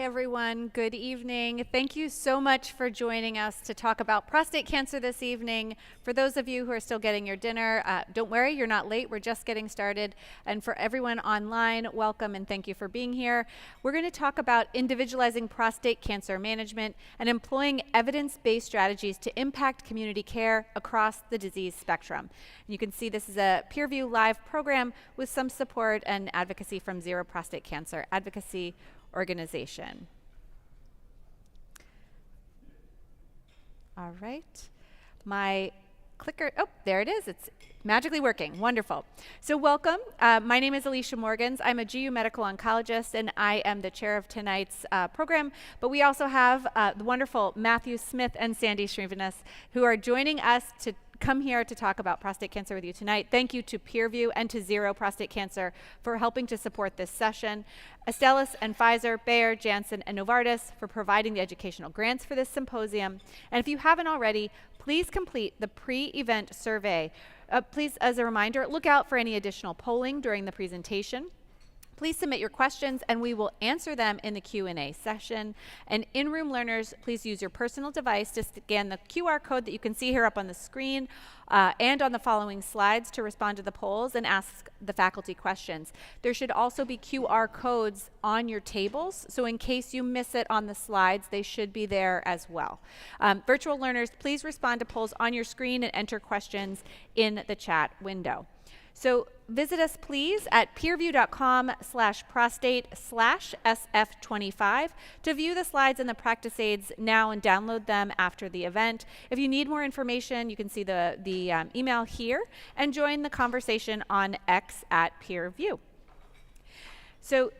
everyone. Good evening. Thank you so much for joining us to talk about prostate cancer this evening. For those of you who are still getting your dinner, don't worry, you're not late. We're just getting started. And for everyone online, welcome and thank you for being here. We're going to talk about individualizing prostate cancer management and employing evidence-based strategies to impact community care across the disease spectrum. You can see this is a peer-review live program with some support and advocacy from Zero Prostate Cancer Advocacy Organization. All right, my clicker, oh, there it is. It's magically working. Wonderful. So welcome. My name is Alicia Morgans. I'm a GU medical oncologist, and I am the chair of tonight's program. But we also have the wonderful Matthew Smith and Sandy Srivanas, who are joining us to come here to talk about prostate cancer with you tonight. Thank you to PeerView and to Zero Prostate Cancer for helping to support this session. Astellas and Pfizer, Bayer, Janssen, and Novartis for providing the educational grants for this symposium. And if you haven't already, please complete the pre-event survey. Please, as a reminder, look out for any additional polling during the presentation. Please submit your questions and we will answer them in the Q&A session. And in-room learners, please use your personal device to scan the QR code that you can see here up on the screen and on the following slides to respond to the polls and ask the faculty questions. There should also be QR codes on your tables, so in case you miss it on the slides, they should be there as well. Virtual learners, please respond to polls on your screen and enter questions in the chat window. So visit us please at peerview.com/prostate/SF25 to view the slides and the practice aids now and download them after the event. If you need more information, you can see the email here and join the conversation on X at PeerView. So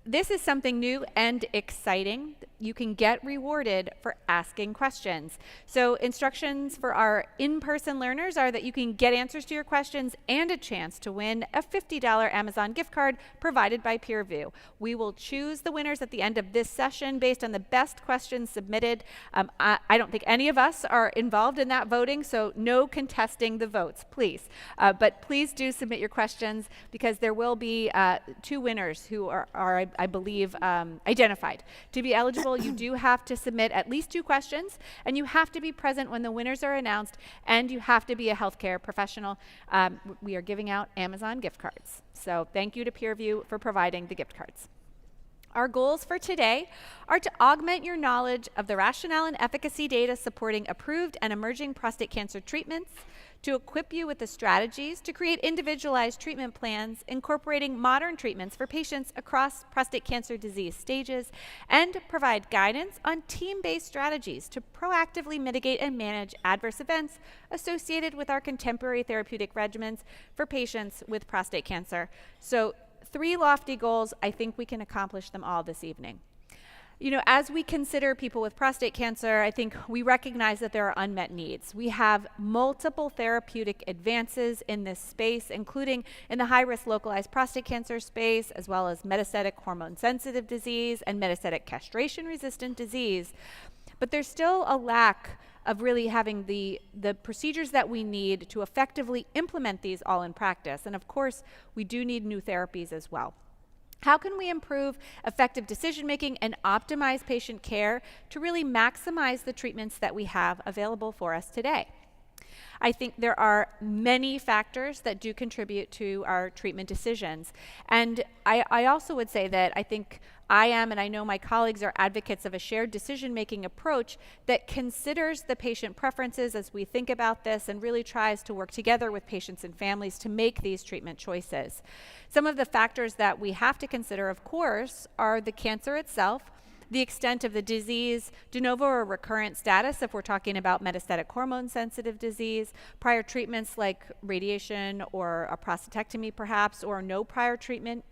this is something new and exciting. You can get rewarded for asking questions. So instructions for our in-person learners are that you can get answers to your questions and a chance to win a $50 Amazon gift card provided by PeerView. We will choose the winners at the end of this session based on the best questions submitted. I don't think any of us are involved in that voting, so no contesting the votes, please. But please do submit your questions because there will be 2 winners who are I believe, identified. To be eligible, you do have to submit at least 2 questions, and you have to be present when the winners are announced, and you have to be a healthcare professional. We are giving out Amazon gift cards. So thank you to PeerView for providing the gift cards. Our goals for today are to augment your knowledge of the rationale and efficacy data supporting approved and emerging prostate cancer treatments, to equip you with the strategies to create individualized treatment plans incorporating modern treatments for patients across prostate cancer disease stages, and provide guidance on team-based strategies to proactively mitigate and manage adverse events associated with our contemporary therapeutic regimens for patients with prostate cancer. So 3 lofty goals. I think we can accomplish them all this evening. You know, as we consider people with prostate cancer, I think we recognize that there are unmet needs. We have multiple therapeutic advances in this space, including in the high-risk localized prostate cancer space, as well as metastatic hormone-sensitive disease and metastatic castration-resistant disease. But there's still a lack of really having the procedures that we need to effectively implement these all in practice. And of course, we do need new therapies as well. How can we improve effective decision-making and optimize patient care to really maximize the treatments that we have available for us today? I think there are many factors that do contribute to our treatment decisions. And I also would say that I think I am, and I know my colleagues are advocates of a shared decision-making approach that considers the patient preferences as we think about this and really tries to work together with patients and families to make these treatment choices. Some of the factors that we have to consider, of course, are the cancer itself, the extent of the disease, de novo or recurrent status if we're talking about metastatic hormone-sensitive disease, prior treatments like radiation or a prostatectomy perhaps, or no prior treatment,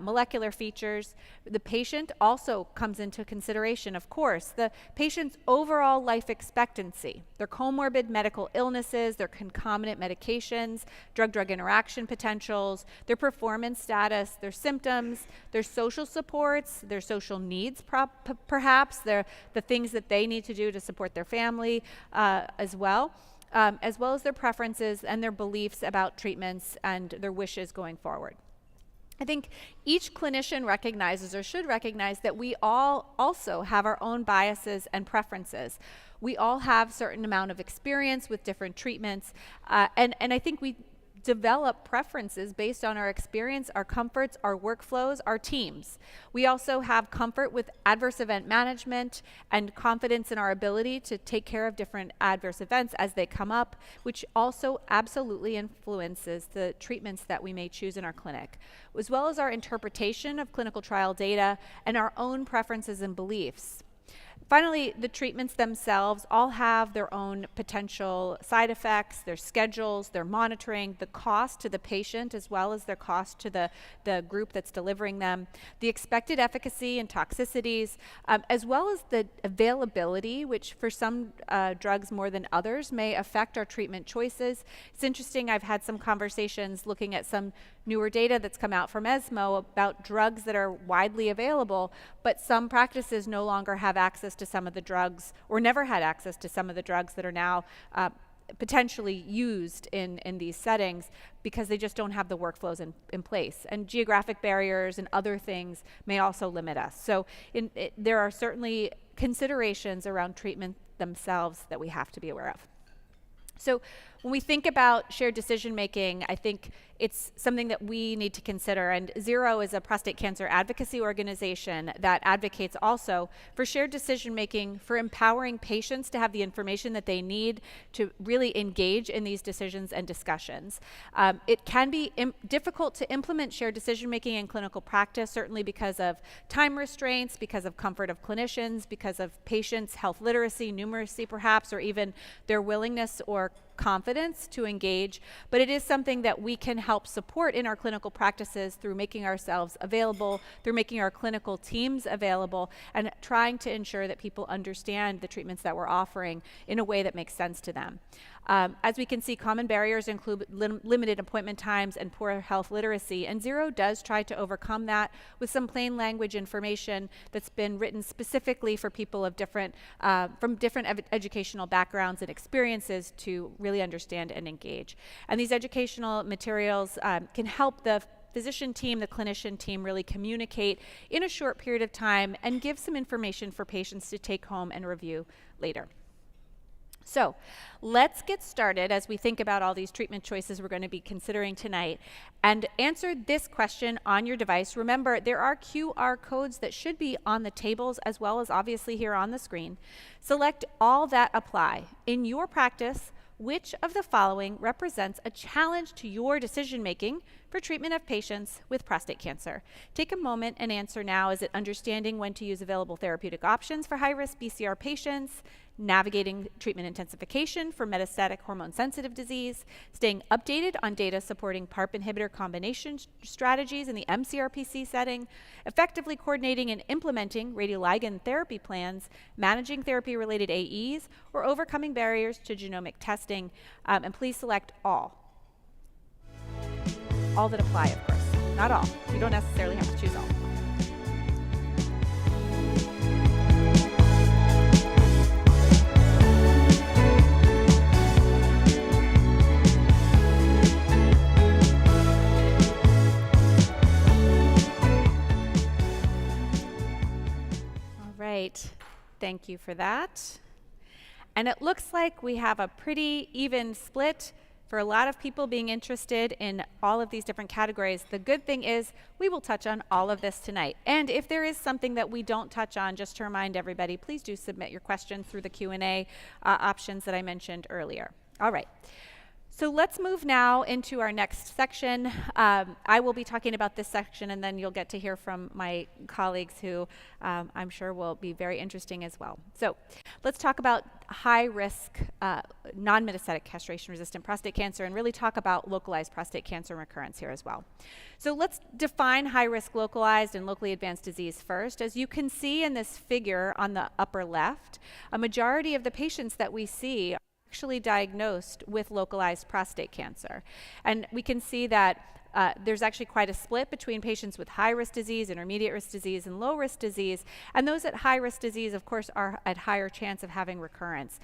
molecular features. The patient also comes into consideration, of course, the patient's overall life expectancy, their comorbid medical illnesses, their concomitant medications, drug-drug interaction potentials, their performance status, their symptoms, their social supports, their social needs perhaps, the things that they need to do to support their family as well as their preferences and their beliefs about treatments and their wishes going forward. I think each clinician recognizes or should recognize that we all also have our own biases and preferences. We all have a certain amount of experience with different treatments, and I think we develop preferences based on our experience, our comforts, our workflows, our teams. We also have comfort with adverse event management and confidence in our ability to take care of different adverse events as they come up, which also absolutely influences the treatments that we may choose in our clinic, as well as our interpretation of clinical trial data and our own preferences and beliefs. Finally, the treatments themselves all have their own potential side effects, their schedules, their monitoring, the cost to the patient as well as their cost to the group that's delivering them, the expected efficacy and toxicities, as well as the availability, which for some drugs more than others may affect our treatment choices. It's interesting, I've had some conversations looking at some newer data that's come out from ESMO about drugs that are widely available, but some practices no longer have access to some of the drugs or never had access to some of the drugs that are now potentially used in these settings because they just don't have the workflows in place. And geographic barriers and other things may also limit us. So there are certainly considerations around treatment themselves that we have to be aware of. So when we think about shared decision making, I think it's something that we need to consider. And Zero is a prostate cancer advocacy organization that advocates also for shared decision making, for empowering patients to have the information that they need to really engage in these decisions and discussions. It can be difficult to implement shared decision making in clinical practice, certainly because of time restraints, because of comfort of clinicians, because of patients' health literacy, numeracy perhaps, or even their willingness or confidence to engage, but it is something that we can help support in our clinical practices through making ourselves available, through making our clinical teams available, and trying to ensure that people understand the treatments that we're offering in a way that makes sense to them. As we can see, common barriers include limited appointment times and poor health literacy, and Zero does try to overcome that with some plain language information that's been written specifically for people of different, from different educational backgrounds and experiences to really understand and engage. And these educational materials can help the physician team, the clinician team really communicate in a short period of time and give some information for patients to take home and review later. So let's get started as we think about all these treatment choices we're going to be considering tonight and answer this question on your device. Remember, there are QR codes that should be on the tables as well as obviously here on the screen. Select all that apply. In your practice, which of the following represents a challenge to your decision making for treatment of patients with prostate cancer? Take a moment and answer now. Is it understanding when to use available therapeutic options for high-risk BCR patients, navigating treatment intensification for metastatic hormone-sensitive disease, staying updated on data supporting PARP inhibitor combination strategies in the mCRPC setting, effectively coordinating and implementing radioligand therapy plans, managing therapy-related AEs, or overcoming barriers to genomic testing? And please select all. All that apply, of course. Not all. You don't necessarily have to choose all. All right. Thank you for that. And it looks like we have a pretty even split for a lot of people being interested in all of these different categories. The good thing is we will touch on all of this tonight. And if there is something that we don't touch on, just to remind everybody, please do submit your questions through the Q&A options that I mentioned earlier. All right. So let's move now into our next section. I will be talking about this section, and then you'll get to hear from my colleagues who I'm sure will be very interesting as well. So let's talk about high-risk non-metastatic castration-resistant prostate cancer and really talk about localized prostate cancer recurrence here as well. So let's define high-risk localized and locally advanced disease first. As you can see in this figure on the upper left, a majority of the patients that we see actually diagnosed with localized prostate cancer. And we can see that there's actually quite a split between patients with high-risk disease, intermediate-risk disease, and low-risk disease. And those at high-risk disease, of course, are at higher chance of having recurrence,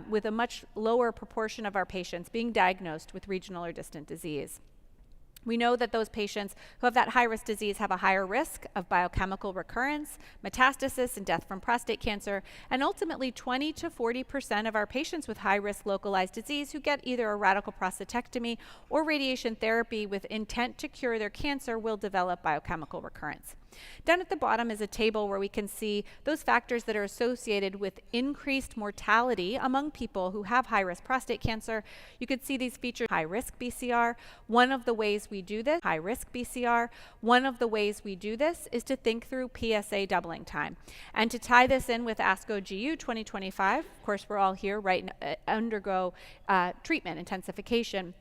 with a much lower proportion of our patients being diagnosed with regional or distant disease. We know that those patients who have that high-risk disease have a higher risk of biochemical recurrence, metastasis, and death from prostate cancer, and ultimately 20 to 40% of our patients with high-risk localized disease who get either a radical prostatectomy or radiation therapy with intent to cure their cancer will develop biochemical recurrence. Down at the bottom is a table where we can see those factors that are associated with increased mortality among people who have high-risk prostate cancer. You can see these features: high-risk BCR. One of the ways we do this, high-risk BCR, one of the ways we do this is to think through PSA doubling time. And to tie this in with ASCO GU 2025, of course, we're all here, right, undergo treatment intensification,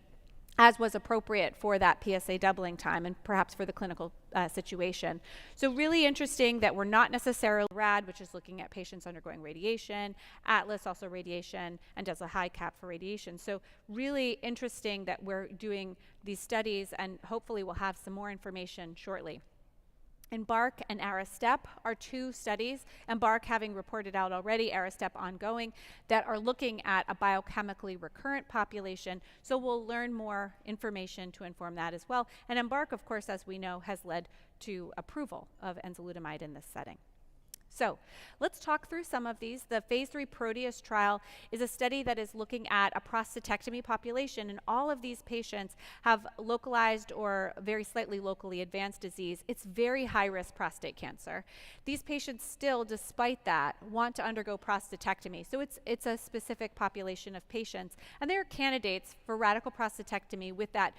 as was appropriate for that PSA doubling time and perhaps for the clinical situation. So really interesting that we're not necessarily RAD, which is looking at patients undergoing radiation, Atlas also radiation, and does a high cap for radiation. So really interesting that we're doing these studies, and hopefully we'll have some more information shortly. EMBARK and ARISTEP are two studies, EMBARK having reported out already, ARISTEP ongoing, that are looking at a biochemically recurrent population. So we'll learn more information to inform that as well. And EMBARK, of course, as we know, has led to approval of enzalutamide in this setting. So let's talk through some of these. The phase 3 Proteus trial is a study that is looking at a prostatectomy population, and all of these patients have localized or very slightly locally advanced disease. It's very high-risk prostate cancer. These patients still, despite that, want to undergo prostatectomy. So it's a specific population of patients, and they are candidates for radical prostatectomy with that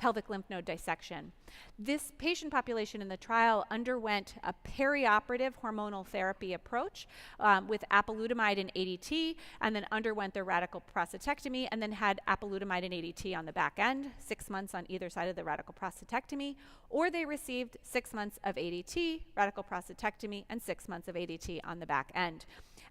pelvic lymph node dissection. This patient population in the trial underwent a perioperative hormonal therapy approach with apalutamide and ADT, and then underwent their radical prostatectomy, and then had apalutamide and ADT on the back end, 6 months on either side of the radical prostatectomy, or they received 6 months of ADT, radical prostatectomy, and 6 months of ADT on the back end.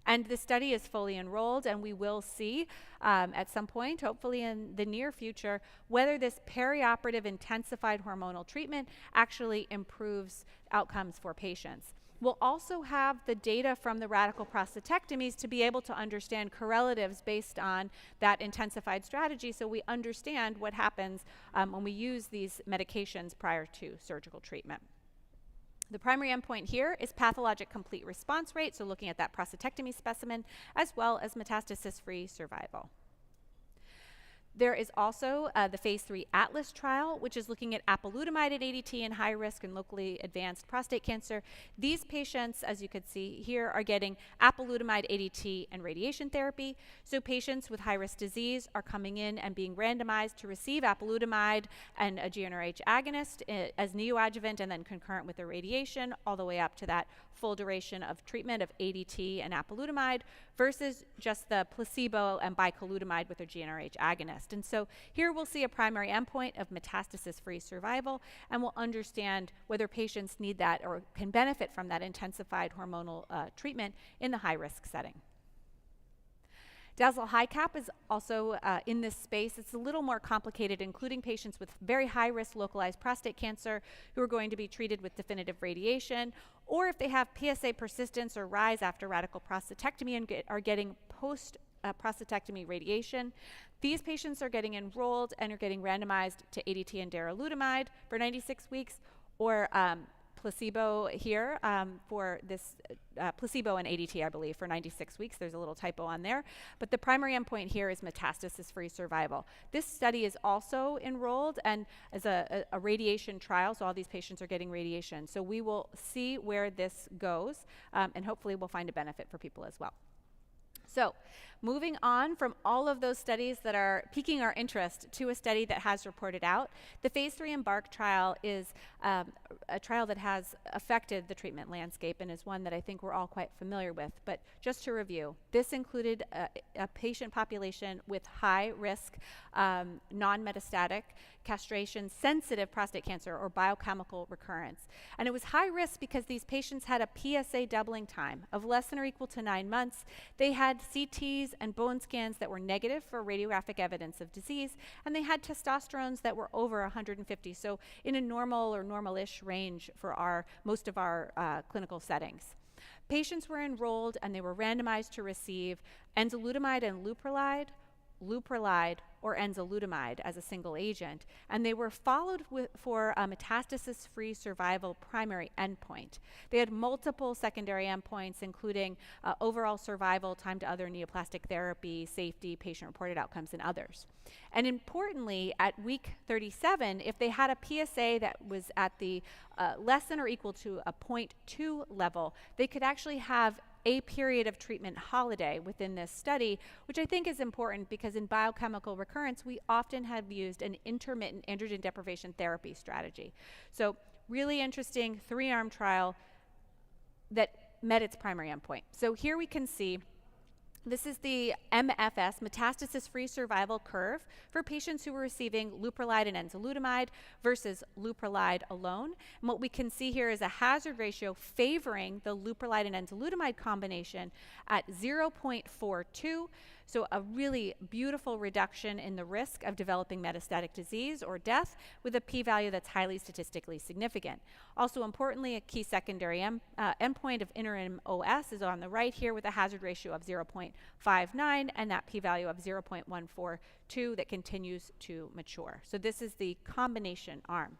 And the study is fully enrolled, and we will see at some point, hopefully in the near future, whether this perioperative intensified hormonal treatment actually improves outcomes for patients. We'll also have the data from the radical prostatectomies to be able to understand correlatives based on that intensified strategy, so we understand what happens when we use these medications prior to surgical treatment. The primary endpoint here is pathologic complete response rate, so looking at that prostatectomy specimen, as well as metastasis-free survival. There is also the phase 3 Atlas trial, which is looking at apalutamide and ADT in high risk and locally advanced prostate cancer. These patients, as you can see here, are getting apalutamide, ADT, and radiation therapy. So patients with high risk disease are coming in and being randomized to receive apalutamide and a GnRH agonist as neoadjuvant and then concurrent with the radiation, all the way up to that full duration of treatment of ADT and apalutamide versus just the placebo and bicalutamide with their GnRH agonist. And so here we'll see a primary endpoint of metastasis-free survival, and we'll understand whether patients need that or can benefit from that intensified hormonal treatment in the high-risk setting. Dazzle high cap is also in this space. It's a little more complicated, including patients with very high-risk localized prostate cancer who are going to be treated with definitive radiation, or if they have PSA persistence or rise after radical prostatectomy and are getting post-prostatectomy radiation. These patients are getting enrolled and are getting randomized to ADT and darolutamide for 96 weeks, or placebo here for this placebo and ADT, I believe, for 96 weeks. There's a little typo on there. But the primary endpoint here is metastasis-free survival. This study is also enrolled and as a radiation trial, so all these patients are getting radiation. So we will see where this goes, and hopefully we'll find a benefit for people as well. So moving on from all of those studies that are piquing our interest to a study that has reported out, the phase 3 EMBARK trial is a trial that has affected the treatment landscape and is one that I think we're all quite familiar with. But just to review, this included a patient population with high risk, non-metastatic, castration-sensitive prostate cancer or biochemical recurrence. And it was high risk because these patients had a PSA doubling time of less than or equal to 9 months. They had CTs and bone scans that were negative for radiographic evidence of disease, and they had testosterones that were over 150, so in a normal or normal-ish range for most of our clinical settings. Patients were enrolled and they were randomized to receive enzalutamide and leuprolide leuprolide or enzalutamide as a single agent, and they were followed for a metastasis-free survival primary endpoint. They had multiple secondary endpoints, including overall survival, time to other neoplastic therapy, safety, patient-reported outcomes, and others. And importantly, at week 37, if they had a PSA that was at the less than or equal to a 0.2 level, they could actually have a period of treatment holiday within this study, which I think is important because in biochemical recurrence, we often have used an intermittent androgen deprivation therapy strategy. So really interesting 3-arm trial that met its primary endpoint. So here we can see this is the MFS, metastasis-free survival curve, for patients who were receiving leuprolide and enzalutamide versus leuprolide alone. And what we can see here is a hazard ratio favoring the leuprolide and enzalutamide combination at 0.42. So a really beautiful reduction in the risk of developing metastatic disease or death with a p-value that's highly statistically significant. Also importantly, a key secondary endpoint of interim OS is on the right here with a hazard ratio of 0.59 and that p-value of 0.142 that continues to mature. So this is the combination arm.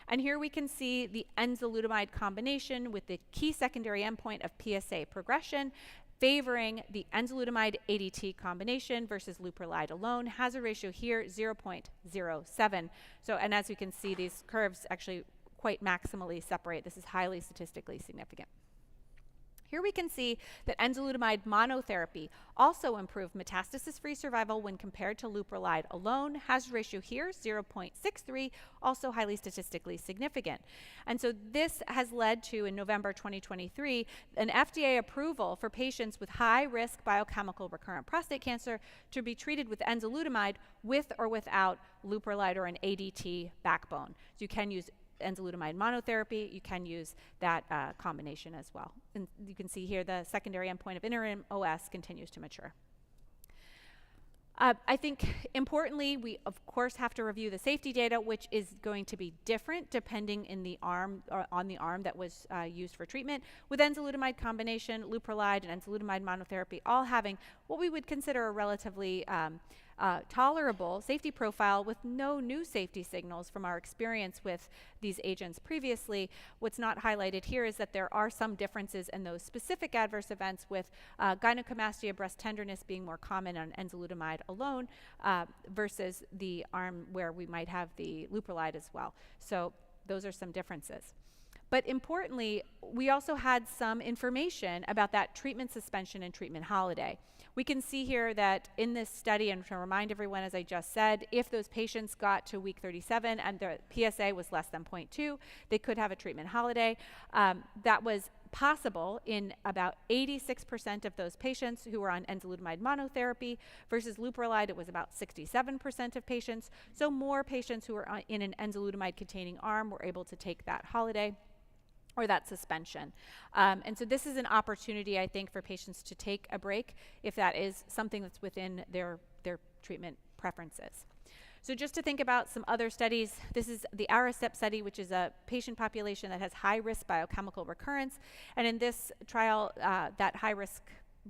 And here we can see the enzalutamide combination with the key secondary endpoint of PSA progression, favoring the enzalutamide ADT combination versus leuprolide alone. Hazard ratio here 0.07. So, and as you can see, these curves actually quite maximally separate. This is highly statistically significant. Here we can see that enzalutamide monotherapy also improved metastasis-free survival when compared to leuprolide alone. Hazard ratio here, 0.63, also highly statistically significant. And so this has led to, in November 2023, an FDA approval for patients with high-risk biochemical recurrent prostate cancer to be treated with enzalutamide with or without leuprolide or an ADT backbone. So you can use enzalutamide monotherapy, you can use that combination as well. And you can see here the secondary endpoint of interim OS continues to mature. I think importantly, we of course have to review the safety data, which is going to be different depending in the arm or on the arm that was used for treatment. With enzalutamide combination, leuprolide, and enzalutamide monotherapy all having what we would consider a relatively tolerable safety profile with no new safety signals from our experience with these agents previously. What's not highlighted here is that there are some differences in those specific adverse events, with gynecomastia, breast tenderness being more common on enzalutamide alone versus the arm where we might have the leuprolide as well. So those are some differences. But importantly, we also had some information about that treatment suspension and treatment holiday. We can see here that in this study, and to remind everyone, as I just said, if those patients got to week 37 and the PSA was less than 0.2, they could have a treatment holiday. That was possible in about 86% of those patients who were on enzalutamide monotherapy versus leuprolide. It was about 67% of patients. So more patients who were in an enzalutamide containing arm were able to take that holiday or that suspension. And so this is an opportunity, I think, for patients to take a break if that is something that's within their treatment preferences. So just to think about some other studies, this is the ARICEP study, which is a patient population that has high-risk biochemical recurrence. And in this trial, that high-risk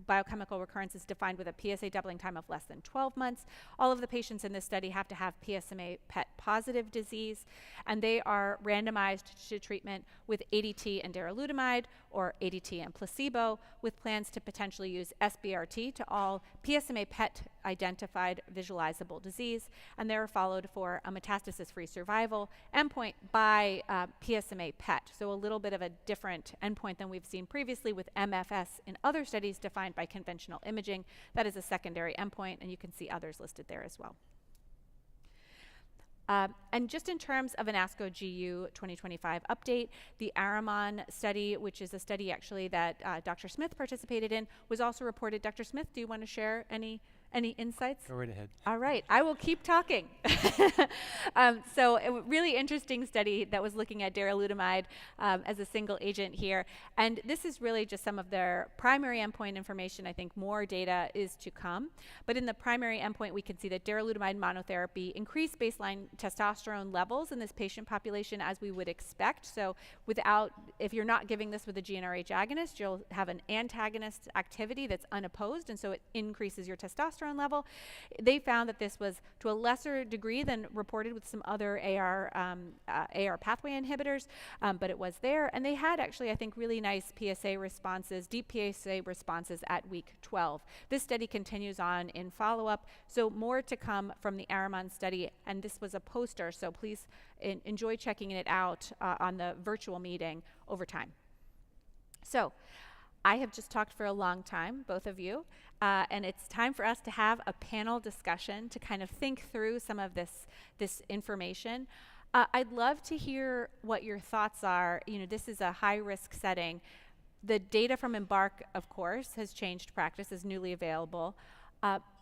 biochemical recurrence is defined with a PSA doubling time of less than 12 months. All of the patients in this study have to have PSMA PET positive disease, and they are randomized to treatment with ADT and darolutamide or ADT and placebo, with plans to potentially use SBRT to all PSMA PET identified visualizable disease, and they're followed for a metastasis-free survival endpoint by PSMA PET. So a little bit of a different endpoint than we've seen previously with MFS in other studies defined by conventional imaging. That is a secondary endpoint, and you can see others listed there as well. And just in terms of an ASCO GU 2025 update, the Aramon study, which is a study actually that Dr. Smith participated in, was also reported. Dr. Smith, do you want to share any insights? Go right ahead. All right, I will keep talking. So a really interesting study that was looking at darolutamide as a single agent here. And this is really just some of their primary endpoint information. I think more data is to come. But in the primary endpoint, we can see that darolutamide monotherapy increased baseline testosterone levels in this patient population as we would expect. So if you're not giving this with a GnRH agonist, you'll have an antagonist activity that's unopposed, and so it increases your testosterone testosterone level. They found that this was to a lesser degree than reported with some other AR pathway inhibitors, but it was there. And they had actually, I think, really nice PSA responses, deep PSA responses at week 12. This study continues on in follow-up, so more to come from the Aramon study, and this was a poster, so please enjoy checking it out on the virtual meeting over time. So I have just talked for a long time, both of you, and it's time for us to have a panel discussion to kind of think through some of this information. I'd love to hear what your thoughts are. You know, this is a high-risk setting. The data from Embark, of course, has changed practice, is newly available.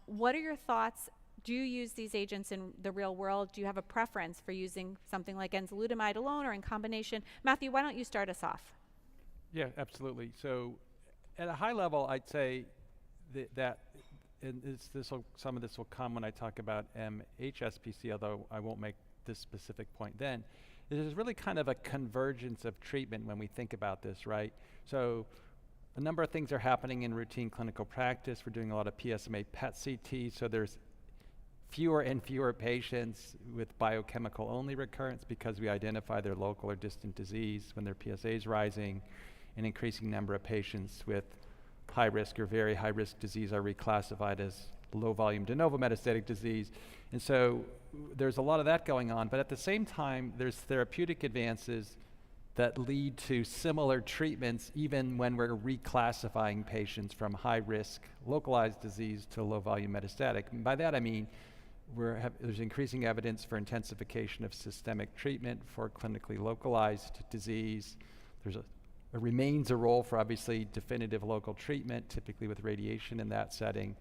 What are your thoughts? Do you use these agents in the real world? Do you have a preference for using something like enzalutamide alone or in combination? Matthew, why don't you start us off? Yeah, absolutely. So at a high level, I'd say that and some of this will come when I talk about HSPC, although I won't make this specific point then. There's really kind of a convergence of treatment when we think about this, right? So a number of things are happening in routine clinical practice. We're doing a lot of PSMA PET CT, so there's fewer and fewer patients with biochemical only recurrence because we identify their local or distant disease when their PSA is rising. An increasing number of patients with high risk or very high risk disease are reclassified as low volume de novo metastatic disease. And so there's a lot of that going on, but at the same time, there's therapeutic advances that lead to similar treatments even when we're reclassifying patients from high risk localized disease to low volume metastatic. And by that I mean there's increasing evidence for intensification of systemic treatment for clinically localized disease. There remains a role for obviously definitive local treatment, typically with radiation in that setting.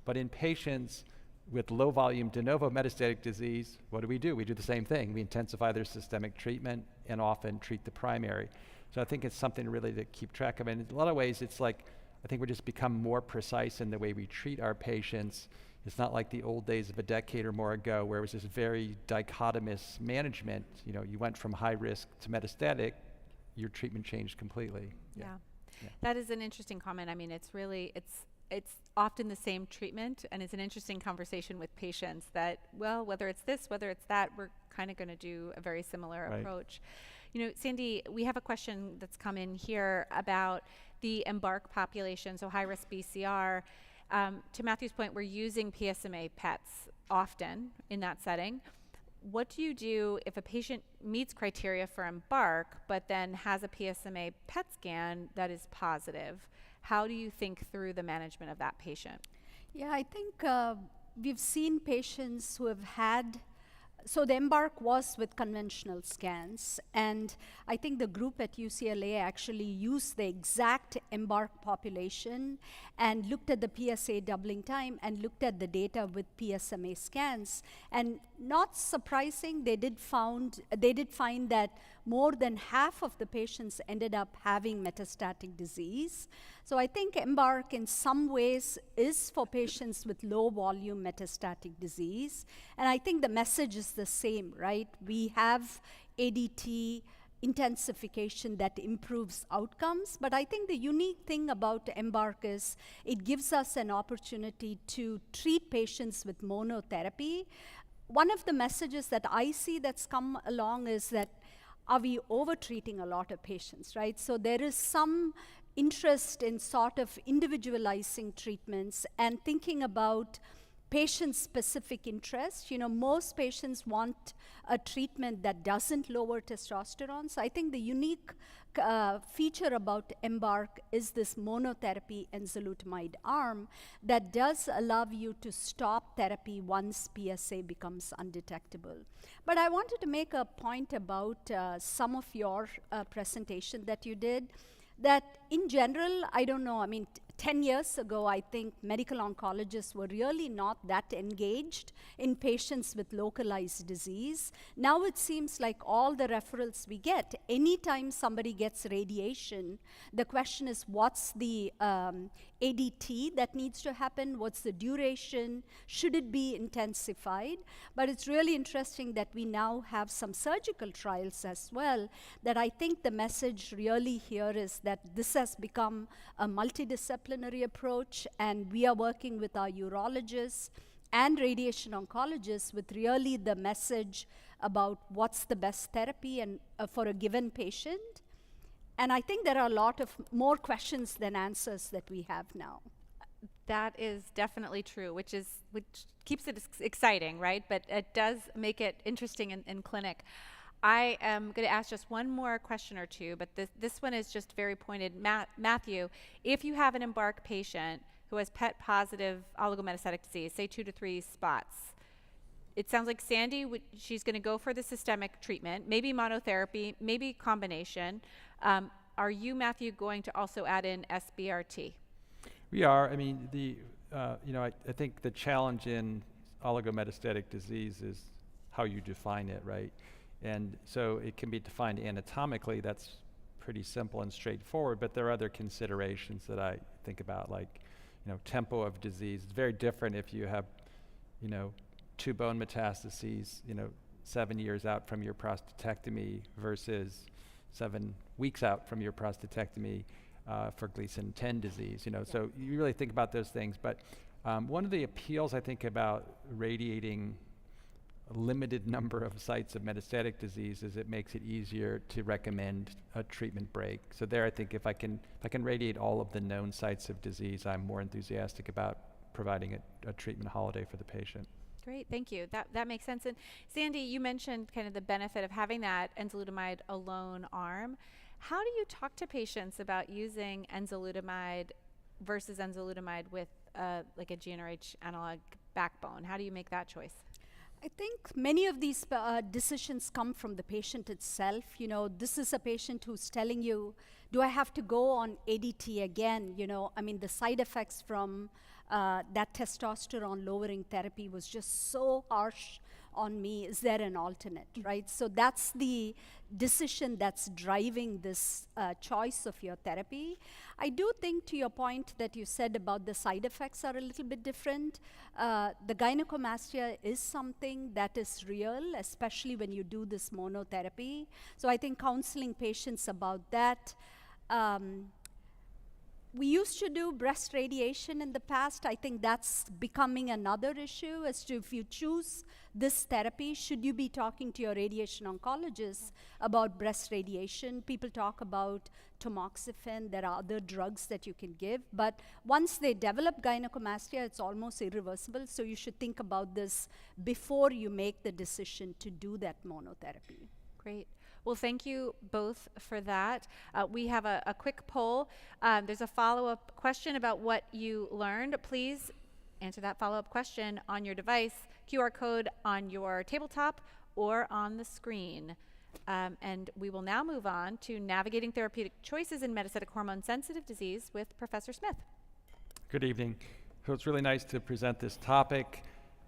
But in patients with low volume de novo metastatic disease, what do? We do the same thing. We intensify their systemic treatment and often treat the primary. So I think it's something really to keep track of. And in a lot of ways, it's like, I think we're just become more precise in the way we treat our patients. It's not like the old days of a decade or more ago where it was this very dichotomous management. You know, you went from high risk to metastatic, your treatment changed completely. Yeah. That is an interesting comment. I mean, it's often the same treatment, and it's an interesting conversation with patients that, well, whether it's this, whether it's that, we're kind of going to do a very similar approach. You know, Sandy, we have a question that's come in here about the Embark population, so high-risk BCR. To Matthew's point, we're using PSMA PETs often in that setting. What do you do if a patient meets criteria for Embark, but then has a PSMA PET scan that is positive? How do you think through the management of that patient? Yeah, I think we've seen patients who have had, so the Embark was with conventional scans, and I think the group at UCLA actually used the exact Embark population and looked at the PSA doubling time and looked at the data with PSMA scans. And not surprising, they did find that more than half of the patients ended up having metastatic disease. So I think Embark in some ways is for patients with low volume metastatic disease. And I think the message is the same, right? We have ADT intensification that improves outcomes, but I think the unique thing about Embark is it gives us an opportunity to treat patients with monotherapy. One of the messages that I see that's come along is that, are we over-treating a lot of patients, right? So there is some interest in sort of individualizing treatments and thinking about patient-specific interests. You know, most patients want a treatment that doesn't lower testosterone. So I think the unique feature about Embark is this monotherapy enzalutamide arm that does allow you to stop therapy once PSA becomes undetectable. But I wanted to make a point about some of your presentation that you did, that in general, I don't know, I mean, 10 years ago, I think medical oncologists were really not that engaged in patients with localized disease. Now it seems like all the referrals we get, anytime somebody gets radiation, the question is what's the ADT that needs to happen, what's the duration, should it be intensified? But it's really interesting that we now have some surgical trials as well, that I think the message really here is that this has become a multidisciplinary multidisciplinary approach, and we are working with our urologists and radiation oncologists with really the message about what's the best therapy and for a given patient. And I think there are a lot of more questions than answers that we have now. That is definitely true, which keeps it exciting, right? But it does make it interesting in clinic. I am going to ask just one more question or two, but this one is just very pointed. Matthew, if you have an EMBARK patient who has PET positive oligometastatic disease, say 2 to 3 spots, it sounds like Sandy, she's going to go for the systemic treatment, maybe monotherapy, maybe combination. Are you, Matthew, going to also add in SBRT? We are. I mean, I think the challenge in oligometastatic disease is how you define it, right? And so it can be defined anatomically. That's pretty simple and straightforward, but there are other considerations that I think about, like, tempo of disease. It's very different if you have, 2 bone metastases, 7 years out from your prostatectomy versus 7 weeks out from your prostatectomy for Gleason 10 disease. So you really think about those things. But one of the appeals, I think, about radiating a limited number of sites of metastatic disease is it makes it easier to recommend a treatment break. So there, I think if I can radiate all of the known sites of disease, I'm more enthusiastic about providing a treatment holiday for the patient. Great, thank you. That makes sense. And Sandy, you mentioned kind of the benefit of having that enzalutamide alone arm. How do you talk to patients about using enzalutamide versus enzalutamide with like a GnRH analog backbone? How do you make that choice? I think many of these decisions come from the patient itself. This is a patient who's telling you, do I have to go on ADT again? The side effects from that testosterone lowering therapy was just so harsh on me. Is there an alternate, right? So that's the decision that's driving this choice of your therapy. I do think, to your point that you said about the side effects are a little bit different. The gynecomastia is something that is real, especially when you do this monotherapy. So I think counseling patients about that. We used to do breast radiation in the past. I think that's becoming another issue as to if you choose this therapy, should you be talking to your radiation oncologist about breast radiation? People talk about tamoxifen. There are other drugs that you can give. But once they develop gynecomastia, it's almost irreversible. So you should think about this before you make the decision to do that monotherapy. Great. Well, thank you both for that. We have a quick poll. There's a follow-up question about what you learned. Please answer that follow-up question on your device, QR code on your tabletop or on the screen. And we will now move on to navigating therapeutic choices in metastatic hormone-sensitive disease with Professor Smith. Good evening. So it's really nice to present this topic.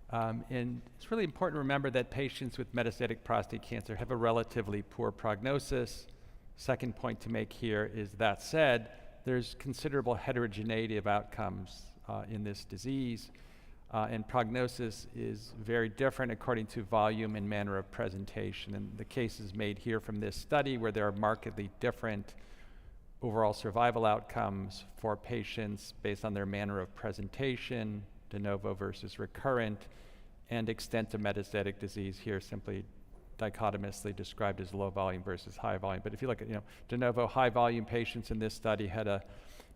And it's really important to remember that patients with metastatic prostate cancer have a relatively poor prognosis. Second point to make here is that said, there's considerable heterogeneity of outcomes in this disease, and prognosis is very different according to volume and manner of presentation. And the cases made here from this study where there are markedly different overall survival outcomes for patients based on their manner of presentation, de novo versus recurrent, and extent of metastatic disease here simply dichotomously described as low volume versus high volume. But if you look at de novo high volume patients in this study had a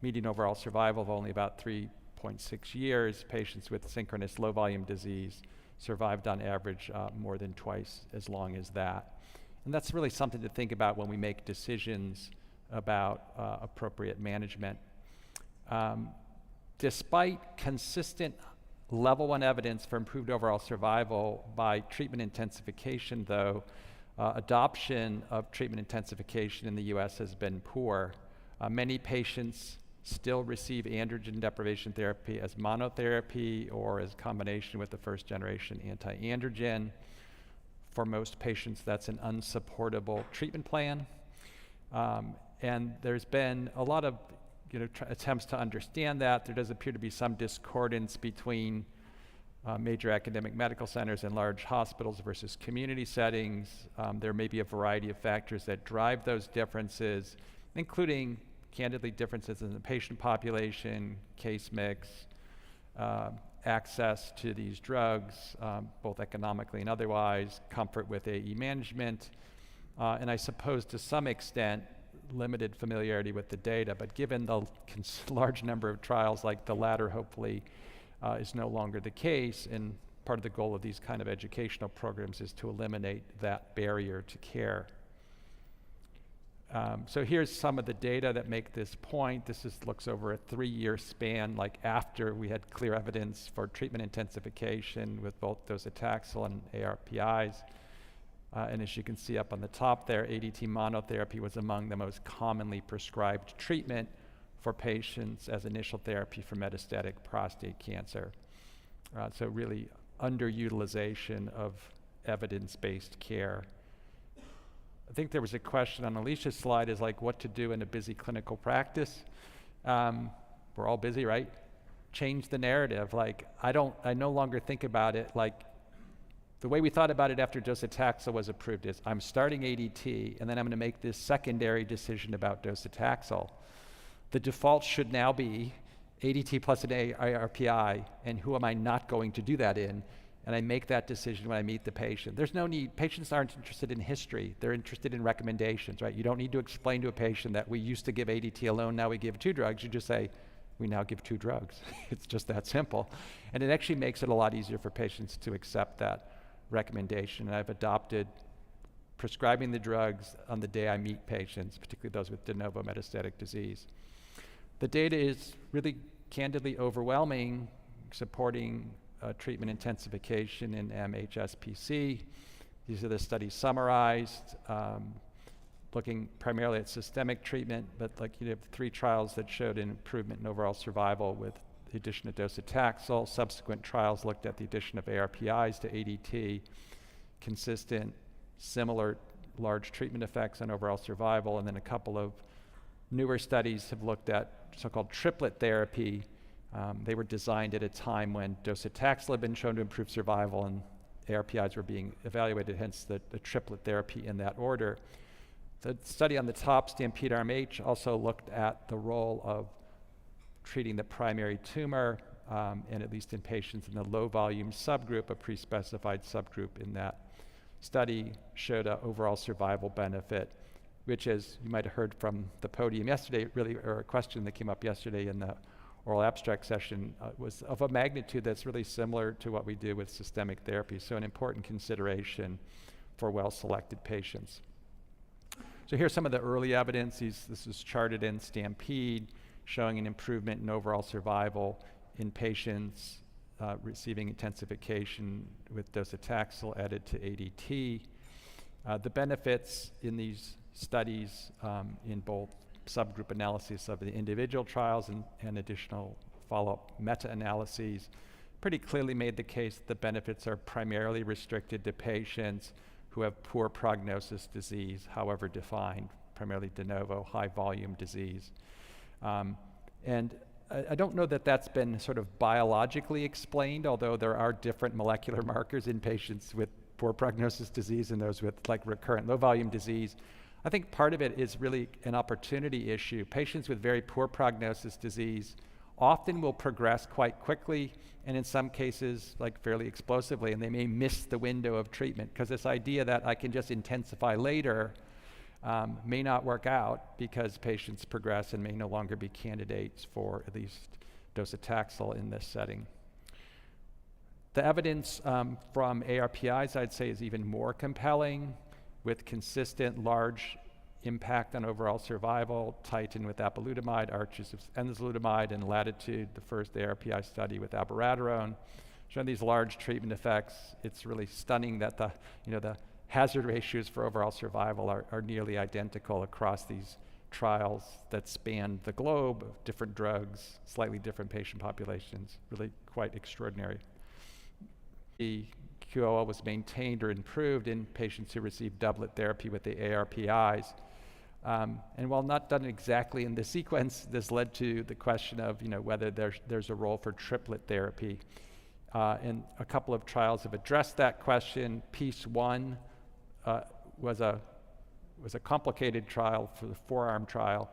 median overall survival of only about 3.6 years. Patients with synchronous low volume disease survived on average more than twice as long as that. And that's really something to think about when we make decisions about appropriate management. Despite consistent level 1 evidence for improved overall survival by treatment intensification, though, adoption of treatment intensification in the US has been poor. Many patients still receive androgen deprivation therapy as monotherapy or as combination with the first generation anti-androgen. For most patients, that's an unsupportable treatment plan. And there's been a lot of attempts to understand that. There does appear to be some discordance between major academic medical centers and large hospitals versus community settings. There may be a variety of factors that drive those differences, including candidly differences in the patient population, case mix, access to these drugs, both economically and otherwise, comfort with AE management, and I suppose to some extent limited familiarity with the data. But given the large number of trials, like the latter hopefully is no longer the case, and part of the goal of these kind of educational programs is to eliminate that barrier to care. So here's some of the data that make this point. This looks over a 3-year span, like after we had clear evidence for treatment intensification with both docetaxel and ARPIs. And as you can see up on the top there, ADT monotherapy was among the most commonly prescribed treatment for patients as initial therapy for metastatic prostate cancer. So really underutilization of evidence-based care. I think there was a question on Alicia's slide is like what to do in a busy clinical practice. We're all busy, right? Change the narrative. Like I no longer think about it like the way we thought about it after docetaxel was approved is I'm starting ADT and then I'm going to make this secondary decision about docetaxel. The default should now be ADT plus an ARPI, and who am I not going to do that in? And I make that decision when I meet the patient. There's no need, patients aren't interested in history, they're interested in recommendations, right? You don't need to explain to a patient that we used to give ADT alone, now we give 2 drugs. You just say, we now give 2 drugs. It's just that simple. And it actually makes it a lot easier for patients to accept that recommendation. And I've adopted prescribing the drugs on the day I meet patients, particularly those with de novo metastatic disease. The data is really candidly overwhelming, supporting treatment intensification in MHSPC. These are the studies summarized, looking primarily at systemic treatment, but like you have 3 trials that showed an improvement in overall survival with the addition of docetaxel. Subsequent trials looked at the addition of ARPIs to ADT, consistent, similar large treatment effects on overall survival, and then a couple of newer studies have looked at so-called triplet therapy. They were designed at a time when docetaxel had been shown to improve survival and ARPIs were being evaluated, hence the triplet therapy in that order. The study on the top, Stampede RMH, also looked at the role of treating the primary tumor, and at least in patients in the low volume subgroup, a pre-specified subgroup in that study showed an overall survival benefit, which, as you might have heard from the podium yesterday, really, or a question that came up yesterday in the oral abstract session, was of a magnitude that's really similar to what we do with systemic therapy. So an important consideration for well-selected patients. So here's some of the early evidence. This is charted in Stampede, showing an improvement in overall survival in patients receiving intensification with docetaxel added to ADT. The benefits in these studies in both subgroup analysis of the individual trials and additional follow-up meta-analyses pretty clearly made the case that the benefits are primarily restricted to patients who have poor prognosis disease, however defined, primarily de novo, high volume disease. And I don't know that that's been sort of biologically explained, although there are different molecular markers in patients with poor prognosis disease and those with like recurrent low volume disease. I think part of it is really an opportunity issue. Patients with very poor prognosis disease often will progress quite quickly, and in some cases, like fairly explosively, and they may miss the window of treatment, because this idea that I can just intensify later may not work out because patients progress and may no longer be candidates for at least docetaxel in this setting. The evidence from ARPIs, I'd say, is even more compelling, with consistent large impact on overall survival. Titan with apalutamide, Arches with enzalutamide, and Latitude, the first ARPI study with abiraterone, showing these large treatment effects. It's really stunning that the hazard ratios for overall survival are nearly identical across these trials that span the globe, different drugs, slightly different patient populations, really quite extraordinary. The QOL was maintained or improved in patients who received doublet therapy with the ARPIs. And while not done exactly in the sequence, this led to the question of whether there's a role for triplet therapy. And a couple of trials have addressed that question. Piece 1 was a complicated trial for the 4-arm trial,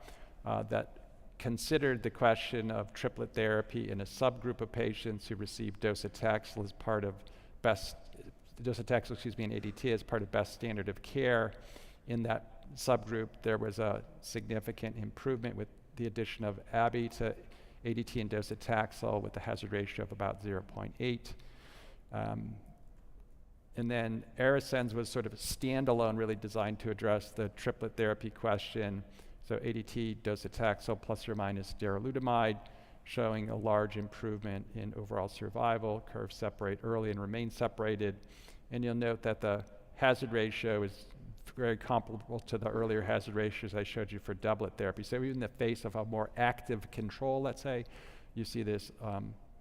that considered the question of triplet therapy in a subgroup of patients who received docetaxel as part of and ADT as part of best standard of care. In that subgroup, there was a significant improvement with the addition of ABI to ADT and docetaxel with a hazard ratio of about 0.8. And then ARASENS was sort of standalone, really designed to address the triplet therapy question. So ADT, docetaxel plus or minus darolutamide, showing a large improvement in overall survival. Curves separate early and remain separated. And you'll note that the hazard ratio is very comparable to the earlier hazard ratios I showed you for doublet therapy. So even in the face of a more active control, let's say, you see this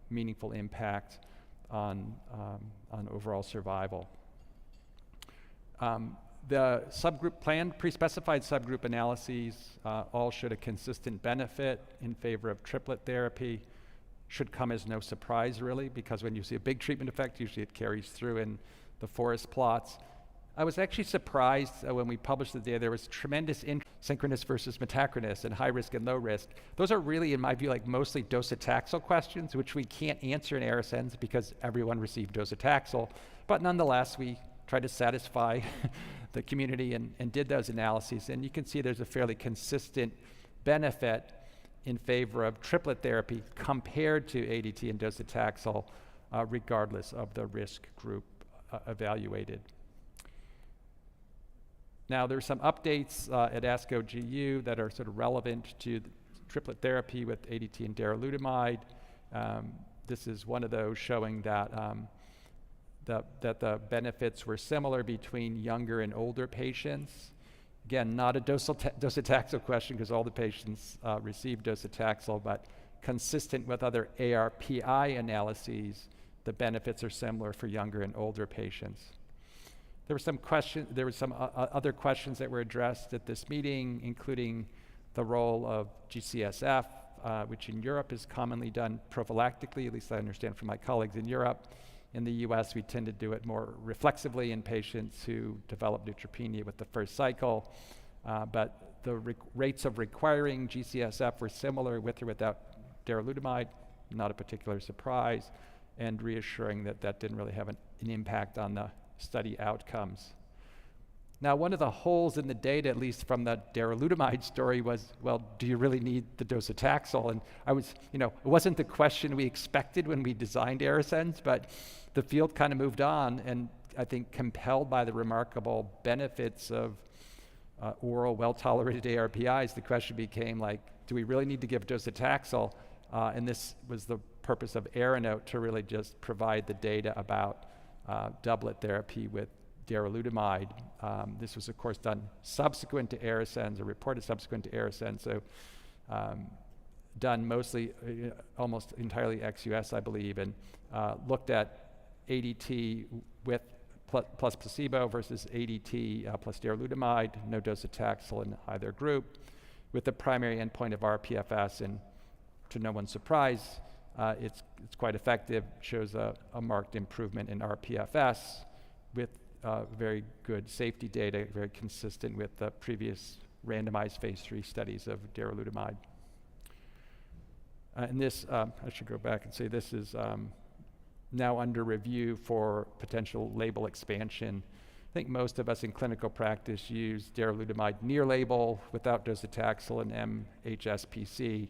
meaningful impact on overall survival. The planned pre-specified subgroup analyses all showed a consistent benefit in favor of triplet therapy. Should come as no surprise, really, because when you see a big treatment effect, usually it carries through in the forest plots. I was actually surprised when we published the data. There was tremendous synchronous versus metachronous and high risk and low risk. Those are really, in my view, like mostly docetaxel questions, which we can't answer in ARASENS because everyone received docetaxel. But nonetheless, we tried to satisfy the community and did those analyses. And you can see there's a fairly consistent benefit in favor of triplet therapy compared to ADT and docetaxel, regardless of the risk group evaluated. Now, there's some updates at ASCO GU that are sort of relevant to the triplet therapy with ADT and darolutamide. This is one of those showing that that the benefits were similar between younger and older patients. Again, not a docetaxel question because all the patients received docetaxel, but consistent with other ARPI analyses, the benefits are similar for younger and older patients. There were some other questions that were addressed at this meeting, including the role of GCSF, which in Europe is commonly done prophylactically, at least I understand from my colleagues in Europe. In the US, we tend to do it more reflexively in patients who develop neutropenia with the first cycle. But the rates of requiring GCSF were similar with or without darolutamide, not a particular surprise, and reassuring that that didn't really have an impact on the study outcomes. Now, one of the holes in the data, at least from the darolutamide story, was, well, do you really need the docetaxel? And it wasn't the question we expected when we designed ARASENS, but the field kind of moved on, and I think compelled by the remarkable benefits of oral, well-tolerated ARPIs, the question became like, do we really need to give docetaxel? And this was the purpose of ARANOTE, to really just provide the data about doublet therapy with darolutamide. This was, of course, done subsequent to ARASENS, or reported subsequent to ARASENS, so done mostly, almost entirely ex-US, I believe, and looked at ADT with plus placebo versus ADT plus darolutamide, no docetaxel in either group, with the primary endpoint of rPFS, and to no one's surprise, it's quite effective, shows a marked improvement in rPFS with very good safety data, very consistent with the previous randomized phase 3 studies of darolutamide. And this, I should go back and say this is now under review for potential label expansion. I think most of us in clinical practice use darolutamide near label without docetaxel and MHSPC.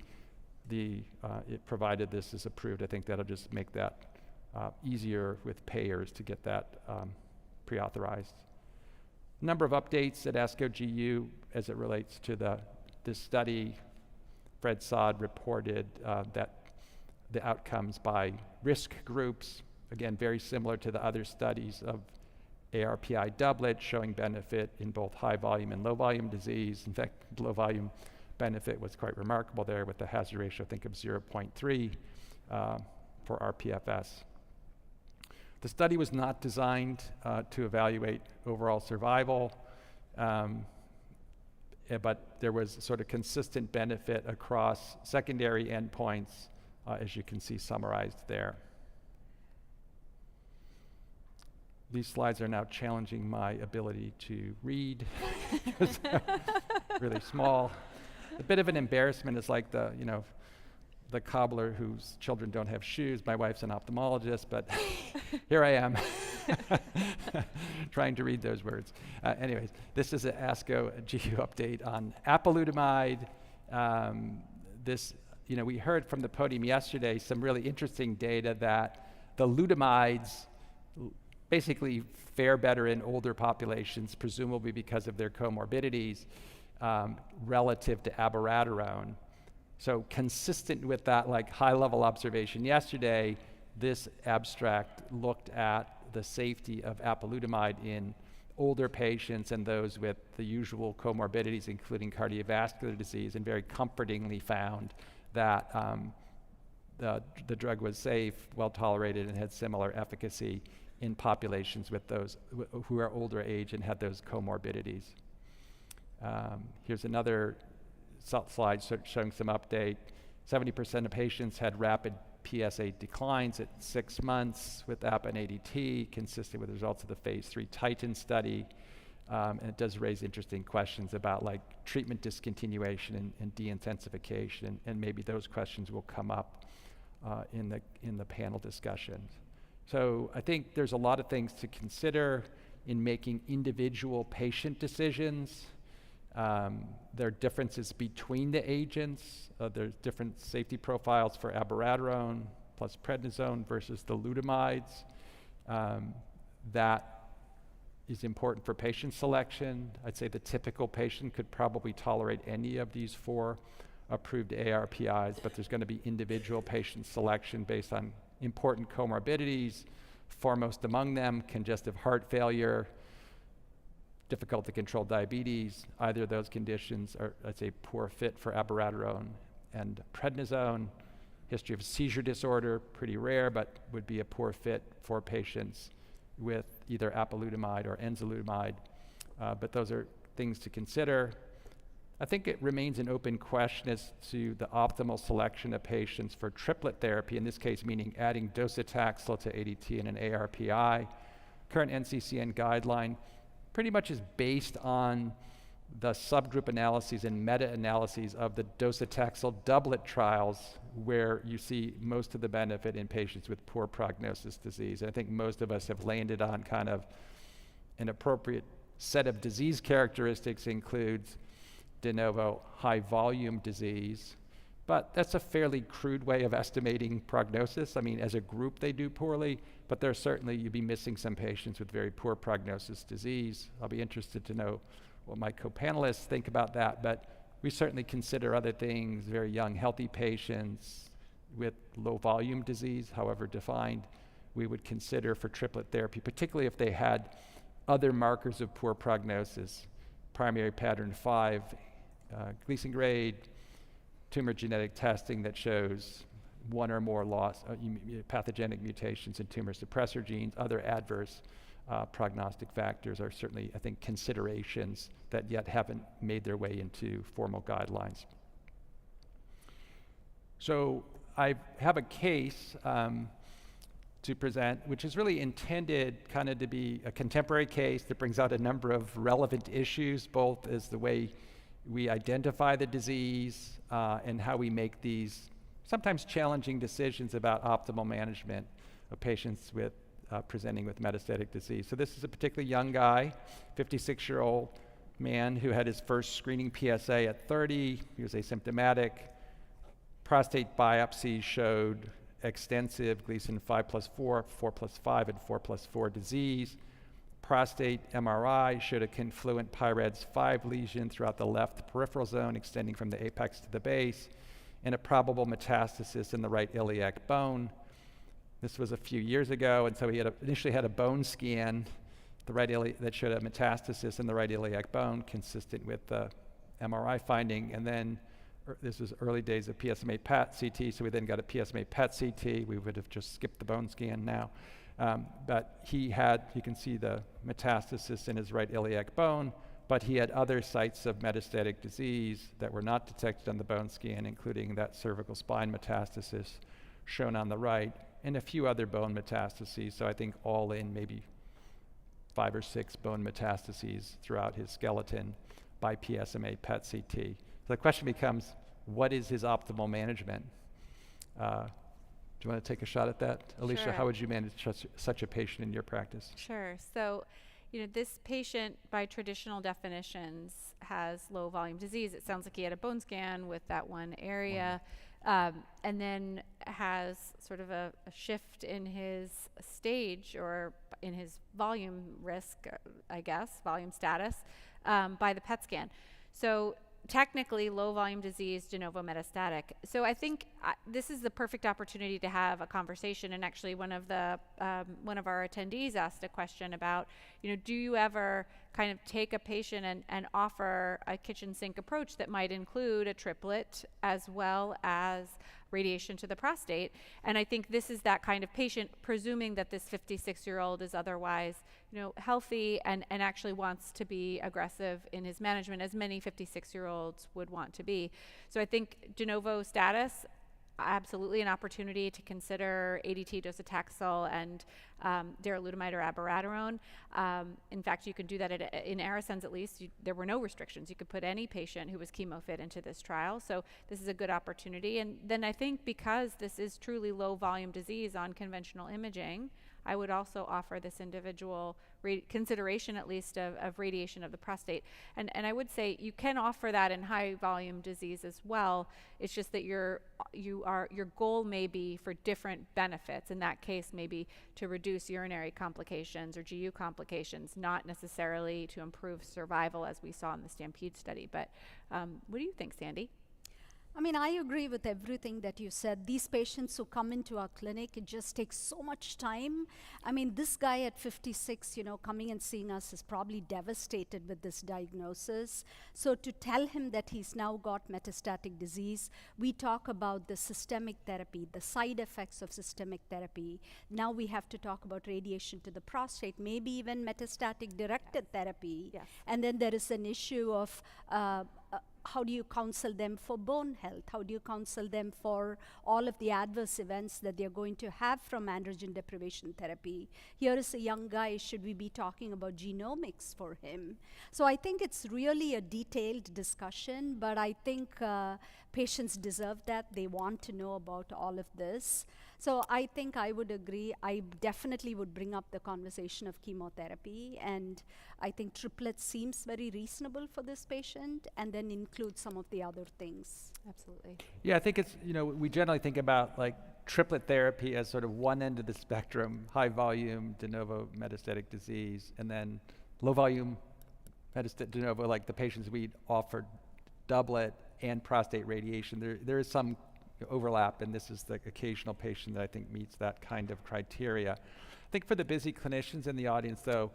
Provided this is approved, I think that'll just make that easier with payers to get that pre-authorized. Number of updates at ASCO GU as it relates to this study. Fred Sod reported that the outcomes by risk groups, again, very similar to the other studies of ARPI doublet, showing benefit in both high volume and low volume disease. In fact, low volume benefit was quite remarkable there with a hazard ratio, I think, of 0.3 for rPFS. The study was not designed to evaluate overall survival, but there was sort of consistent benefit across secondary endpoints, as you can see summarized there. These slides are now challenging my ability to read. Really small. a bit of an embarrassment. It's like the cobbler whose children don't have shoes. My wife's an ophthalmologist, but here I am trying to read those words. Anyways, this is an ASCO GU update on apalutamide. We heard from the podium yesterday some really interesting data that the lutamides basically fare better in older populations, presumably because of their comorbidities, relative to abiraterone. So consistent with that high-level observation yesterday, this abstract looked at the safety of apalutamide in older patients and those with the usual comorbidities, including cardiovascular disease, and very comfortingly found that the drug was safe, well-tolerated, and had similar efficacy in populations with those who are older age and had those comorbidities. Here's another slide showing some update. 70% of patients had rapid PSA declines at 6 months with APA and ADT, consistent with the results of the phase 3 Titan study. And it does raise interesting questions about treatment discontinuation and de-intensification, and maybe those questions will come up in the panel discussions. So I think there's a lot of things to consider in making individual patient decisions. There are differences between the agents. There's different safety profiles for abiraterone plus prednisone versus the lutamides. That is important for patient selection. I'd say the typical patient could probably tolerate any of these 4 approved ARPIs, but there's going to be individual patient selection based on important comorbidities, foremost among them congestive heart failure, difficult to control diabetes. Either of those conditions are, I'd say, poor fit for abiraterone and prednisone. History of seizure disorder, pretty rare, but would be a poor fit for patients with either apalutamide or enzalutamide. But those are things to consider. I think it remains an open question as to the optimal selection of patients for triplet therapy, in this case meaning adding docetaxel to ADT and an ARPI. Current NCCN guideline pretty much is based on the subgroup analyses and meta-analyses of the docetaxel doublet trials, where you see most of the benefit in patients with poor prognosis disease. I think most of us have landed on kind of an appropriate set of disease characteristics, includes de novo high volume disease, but that's a fairly crude way of estimating prognosis. I mean, as a group they do poorly, but there's certainly, you'd be missing some patients with very poor prognosis disease. I'll be interested to know what my co-panelists think about that, but we certainly consider other things, very young, healthy patients with low volume disease, however defined, we would consider for triplet therapy, particularly if they had other markers of poor prognosis, primary pattern 5, Gleason grade, tumor genetic testing that shows 1 or more pathogenic mutations in tumor suppressor genes. Other adverse prognostic factors are certainly, I think, considerations that yet haven't made their way into formal guidelines. So I have a case to present, which is really intended kind of to be a contemporary case that brings out a number of relevant issues, both as the way we identify the disease and how we make these sometimes challenging decisions about optimal management of patients with presenting with metastatic disease. So this is a particularly young guy, 56-year-old man who had his first screening PSA at 30. He was asymptomatic. Prostate biopsy showed extensive Gleason 5+4, 4+5, and 4+4 disease. Prostate MRI showed a confluent PIRADS 5 lesion throughout the left peripheral zone extending from the apex to the base, and a probable metastasis in the right iliac bone. This was a few years ago, and so he initially had a bone scan that showed a metastasis in the right iliac bone, consistent with the MRI finding, and then this was early days of PSMA PET CT, so we then got a PSMA PET CT. We would have just skipped the bone scan now. But you can see the metastasis in his right iliac bone, but he had other sites of metastatic disease that were not detected on the bone scan, including that cervical spine metastasis shown on the right, and a few other bone metastases. So I think all in maybe 5 or 6 bone metastases throughout his skeleton by PSMA PET CT. the question becomes, what is his optimal management? Do you want to take a shot at that? Alicia, Sure. how would you manage such a patient in your practice? Sure. So, this patient, by traditional definitions, has low volume disease. It sounds like he had a bone scan with that one area, and then has sort of a shift in his stage or in his volume risk, I guess, volume status, by the PET scan. So, technically low volume disease, de novo metastatic. So I think this is the perfect opportunity to have a conversation. And actually one of our attendees asked a question about, do you ever kind of take a patient and offer a kitchen sink approach that might include a triplet as well as radiation to the prostate? And I think this is that kind of patient, presuming that this 56-year-old is otherwise healthy and actually wants to be aggressive in his management, as many 56-year-olds would want to be. So I think de novo status, absolutely an opportunity to consider ADT docetaxel and darolutamide or abiraterone. In fact, you can do that in ARASENS at least. There were no restrictions. You could put any patient who was chemo fit into this trial. So this is a good opportunity. And then I think because this is truly low volume disease on conventional imaging, I would also offer this individual consideration at least of radiation of the prostate. And I would say you can offer that in high volume disease as well. It's just that your goal may be for different benefits. In that case, maybe to reduce urinary complications or GU complications, not necessarily to improve survival as we saw in the STAMPEDE study. But what do you think, Sandy? I mean, I agree with everything that you said. These patients who come into our clinic, it just takes so much time. I mean, this guy at 56, coming and seeing us is probably devastated with this diagnosis. So to tell him that he's now got metastatic disease, we talk about the systemic therapy, the side effects of systemic therapy. Now we have to talk about radiation to the prostate, maybe even metastatic directed therapy. Yes. And then there is an issue of how do you counsel them for bone health? How do you counsel them for all of the adverse events that they're going to have from androgen deprivation therapy? Here is a young guy, should we be talking about genomics for him? So I think it's really a detailed discussion, but I think patients deserve that. They want to know about all of this. So I think I would agree. I definitely would bring up the conversation of chemotherapy, and I think triplet seems very reasonable for this patient, and then include some of the other things. Absolutely. Yeah, I think it's, we generally think about like triplet therapy as sort of one end of the spectrum, high volume de novo metastatic disease, and then low volume metastatic de novo, like the patients we offered doublet and prostate radiation. There is some overlap, and this is the occasional patient that I think meets that kind of criteria. I think for the busy clinicians in the audience, though,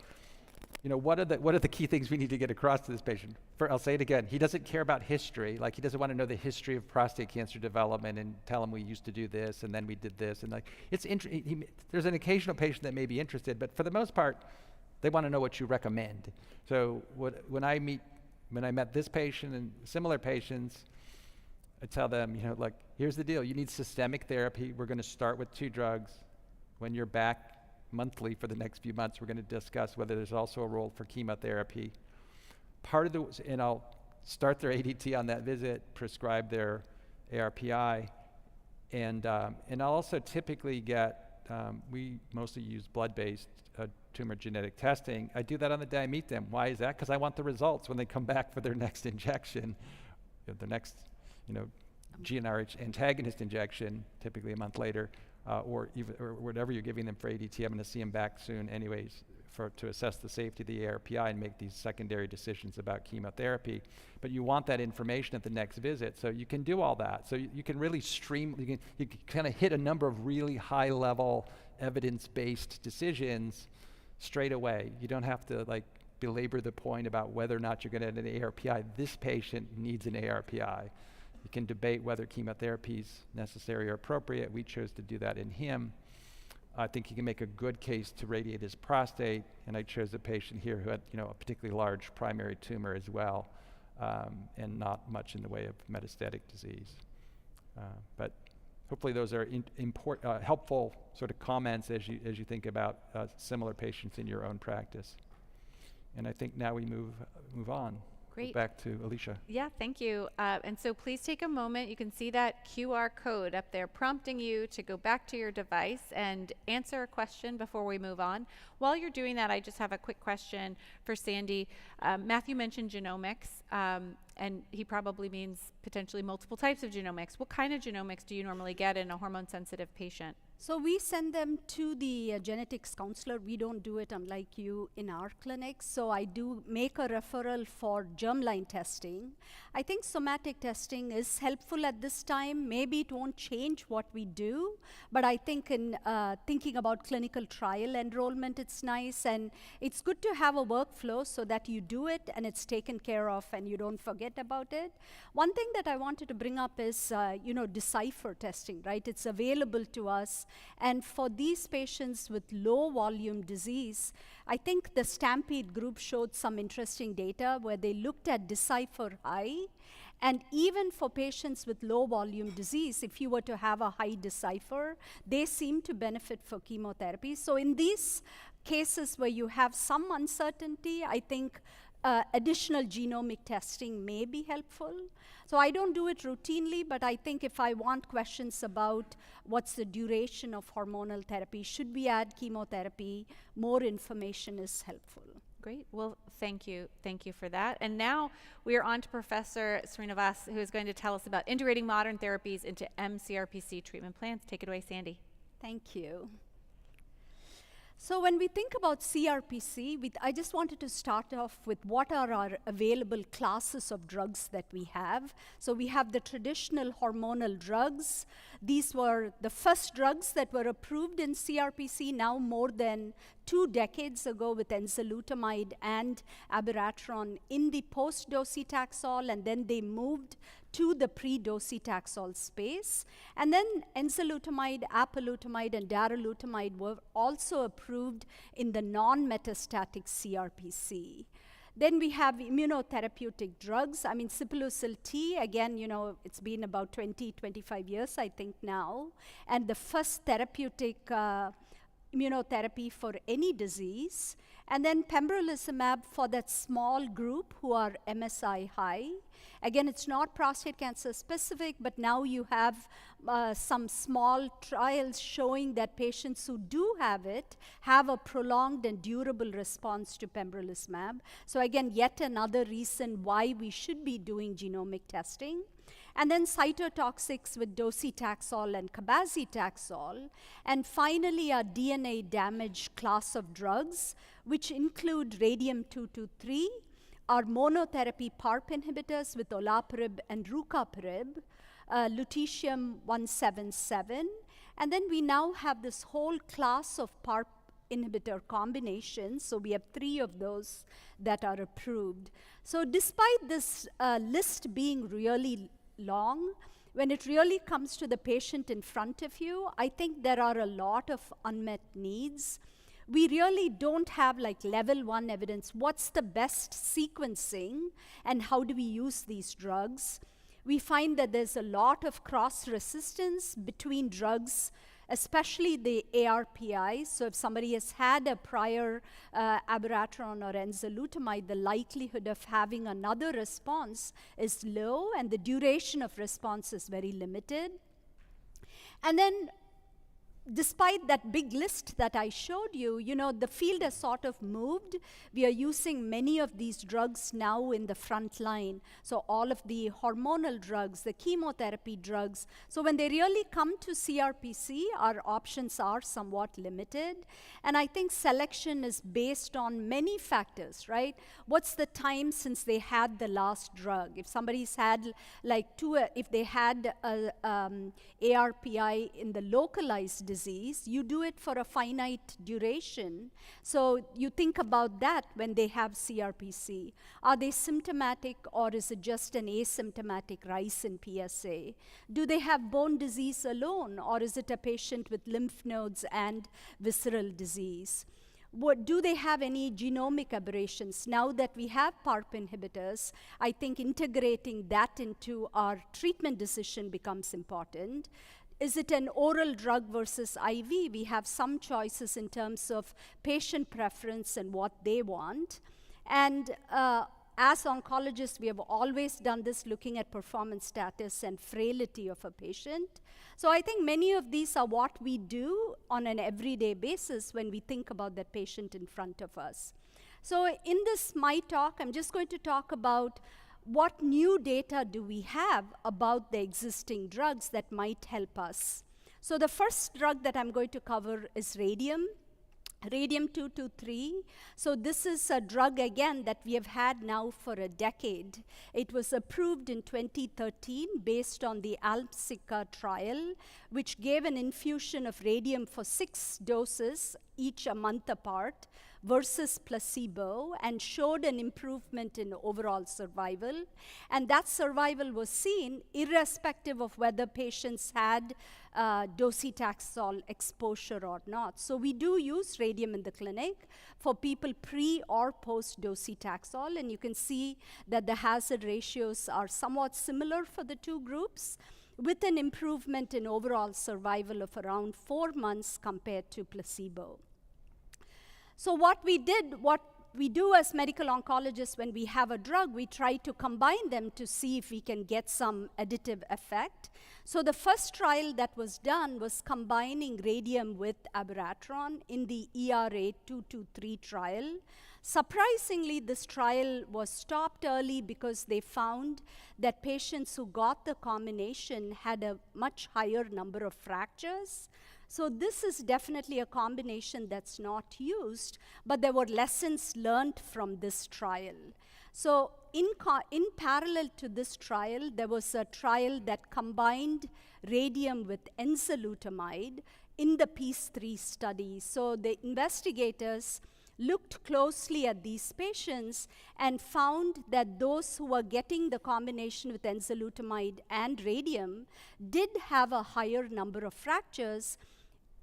what are the key things we need to get across to this patient? I'll say it again, he doesn't care about history. Like, he doesn't want to know the history of prostate cancer development and tell him we used to do this and then we did this. And like, there's an occasional patient that may be interested, but for the most part, they want to know what you recommend. So when I met this patient and similar patients, I tell them, like, here's the deal. You need systemic therapy. We're going to start with 2 drugs. When you're back monthly for the next few months, we're going to discuss whether there's also a role for chemotherapy. And I'll start their ADT on that visit, prescribe their ARPI, and I'll also typically we mostly use blood-based tumor genetic testing. I do that on the day I meet them. Why is that? Because I want the results when they come back for their next injection, the next GnRH antagonist injection, typically a month later, or whatever you're giving them for ADT. I'm going to see them back soon anyways to assess the safety of the ARPI and make these secondary decisions about chemotherapy. But you want that information at the next visit, so you can do all that. So you can really you can kind of hit a number of really high-level evidence-based decisions straight away. You don't have to belabor the point about whether or not you're going to get an ARPI. This patient needs an ARPI. You can debate whether chemotherapy is necessary or appropriate. We chose to do that in him. I think he can make a good case to radiate his prostate, and I chose a patient here who had a particularly large primary tumor as well, and not much in the way of metastatic disease. But hopefully those are helpful sort of comments as you think about similar patients in your own practice. And I think now we move on. Great. Back to Alicia. Yeah, thank you. And so please take a moment. You can see that QR code up there prompting you to go back to your device and answer a question before we move on. While you're doing that, I just have a quick question for Sandy. Matthew mentioned genomics, and he probably means potentially multiple types of genomics. What kind of genomics do you normally get in a hormone-sensitive patient? So we send them to the genetics counselor. We don't do it, unlike you, in our clinics. So I do make a referral for germline testing. I think somatic testing is helpful at this time. Maybe it won't change what we do, but I think in thinking about clinical trial enrollment, it's nice. And it's good to have a workflow so that you do it and it's taken care of and you don't forget about it. One thing that I wanted to bring up is, decipher testing, right? It's available to us. And for these patients with low volume disease, I think the Stampede group showed some interesting data where they looked at Decipher High. And even for patients with low volume disease, if you were to have a high Decipher, they seem to benefit for chemotherapy. So in these cases where you have some uncertainty, I think additional genomic testing may be helpful. So I don't do it routinely, but I think if I want questions about what's the duration of hormonal therapy, should we add chemotherapy, more information is helpful. Great. Well, thank you. Thank you for that. And now we are on to Professor Srinivas, who is going to tell us about integrating modern therapies into MCRPC treatment plans. Take it away, Sandy. Thank you. So when we think about CRPC, I just wanted to start off with what are our available classes of drugs that we have. So we have the traditional hormonal drugs. These were the first drugs that were approved in CRPC now more than 2 decades ago with enzalutamide and abiraterone in the post-docetaxel, and then they moved to the pre-docetaxel space. And then enzalutamide, apalutamide, and darolutamide were also approved in the non-metastatic CRPC. Then we have immunotherapeutic drugs. I mean, Sipuleucel T, again, it's been about 20, 25 years, I think now. And the first therapeutic immunotherapy for any disease. And then pembrolizumab for that small group who are MSI high. Again, it's not prostate cancer specific, but now you have some small trials showing that patients who do have it have a prolonged and durable response to pembrolizumab. So again, yet another reason why we should be doing genomic testing. And then cytotoxics with docetaxel and cabazitaxel. And finally, a DNA damage class of drugs, which include radium-223, our monotherapy PARP inhibitors with olaparib and rucaparib, lutetium-177, and then we now have this whole class of PARP inhibitor combinations, so we have 3 of those that are approved. So despite this list being really long, when it really comes to the patient in front of you, I think there are a lot of unmet needs. We really don't have like level 1 evidence. What's the best sequencing and how do we use these drugs? We find that there's a lot of cross-resistance between drugs, especially the ARPIs. So if somebody has had a prior abiraterone or enzalutamide, the likelihood of having another response is low and the duration of response is very limited. And then despite that big list that I showed you, the field has sort of moved. We are using many of these drugs now in the front line. So all of the hormonal drugs, the chemotherapy drugs. So when they really come to CRPC, our options are somewhat limited. And I think selection is based on many factors, right? What's the time since they had the last drug? If somebody's had if they had ARPI in the localized disease, you do it for a finite duration. So you think about that when they have CRPC. Are they symptomatic or is it just an asymptomatic rise in PSA? Do they have bone disease alone or is it a patient with lymph nodes and visceral disease? Do they have any genomic aberrations? Now that we have PARP inhibitors, I think integrating that into our treatment decision becomes important. Is it an oral drug versus IV? We have some choices in terms of patient preference and what they want. And as oncologists, we have always done this looking at performance status and frailty of a patient. So I think many of these are what we do on an everyday basis when we think about that patient in front of us. So in this my talk, I'm just going to talk about what new data do we have about the existing drugs that might help us. So the first drug that I'm going to cover is radium. Radium-223. So this is a drug, again, that we have had now for a decade. It was approved in 2013 based on the ALPSICA trial, which gave an infusion of radium for 6 doses, each a month apart, versus placebo, and showed an improvement in overall survival. And that survival was seen irrespective of whether patients had docetaxel exposure or not. So we do use radium in the clinic for people pre or post docetaxel, and you can see that the hazard ratios are somewhat similar for the two groups, with an improvement in overall survival of around 4 months compared to placebo. So what we do as medical oncologists when we have a drug, we try to combine them to see if we can get some additive effect. So the first trial that was done was combining radium with abiraterone in the ERA-223 trial. Surprisingly, this trial was stopped early because they found that patients who got the combination had a much higher number of fractures. So this is definitely a combination that's not used, but there were lessons learned from this trial. So in parallel to this trial, there was a trial that combined radium with enzalutamide in the PEACE-3 study. So the investigators looked closely at these patients and found that those who were getting the combination with enzalutamide and radium did have a higher number of fractures,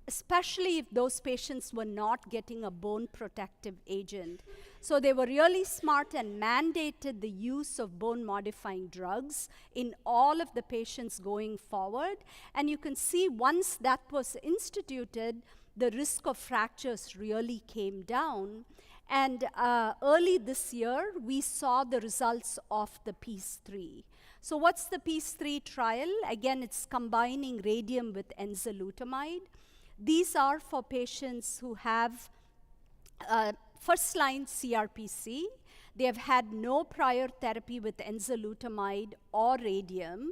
especially if those patients were not getting a bone protective agent. So they were really smart and mandated the use of bone-modifying drugs in all of the patients going forward. And you can see once that was instituted, the risk of fractures really came down. And early this year, we saw the results of the PEACE-3. So what's the PEACE-3 trial? Again, it's combining radium with enzalutamide. These are for patients who have first-line CRPC. They have had no prior therapy with enzalutamide or radium,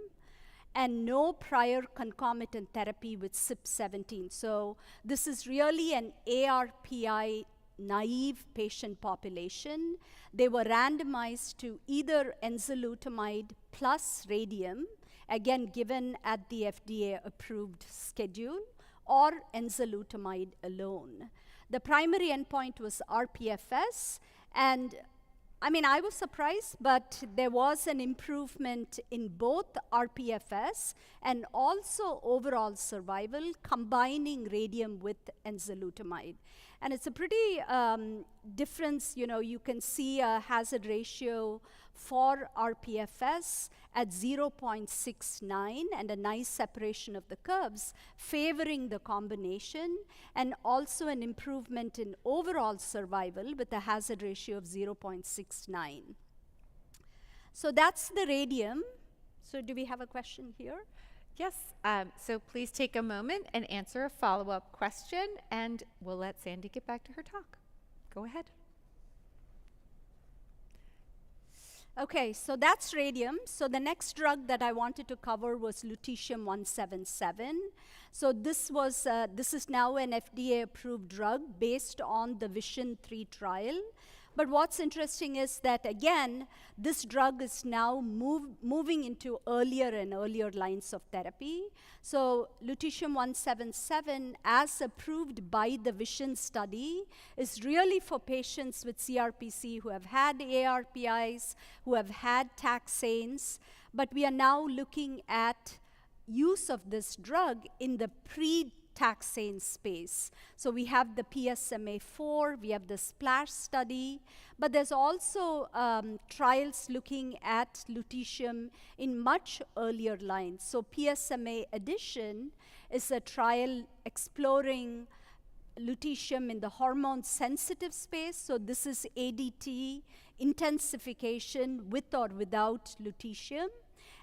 and no prior concomitant therapy with CYP17. So this is really an ARPI naive patient population. They were randomized to either enzalutamide plus radium, again given at the FDA-approved schedule, or enzalutamide alone. The primary endpoint was rPFS, and I mean, I was surprised, but there was an improvement in both rPFS and also overall survival, combining radium with enzalutamide. And it's a pretty difference, you can see a hazard ratio for rPFS at 0.69 and a nice separation of the curves favoring the combination, and also an improvement in overall survival with a hazard ratio of 0.69. So that's the radium. So do we have a question here? Yes, so please take a moment and answer a follow-up question, and we'll let Sandy get back to her talk. Go ahead. Okay, so that's radium. So the next drug that I wanted to cover was lutetium-177. So this is now an FDA-approved drug based on the VISION-3 trial. But what's interesting is that, again, this drug is now moving into earlier and earlier lines of therapy. So lutetium-177, as approved by the VISION study, is really for patients with CRPC who have had ARPIs, who have had taxanes. But we are now looking at use of this drug in the pre-taxane space. So we have the PSMA-4, we have the SPLASH study, but there's also trials looking at lutetium in much earlier lines. So PSMA addition is a trial exploring lutetium in the hormone-sensitive space. So this is ADT intensification with or without lutetium.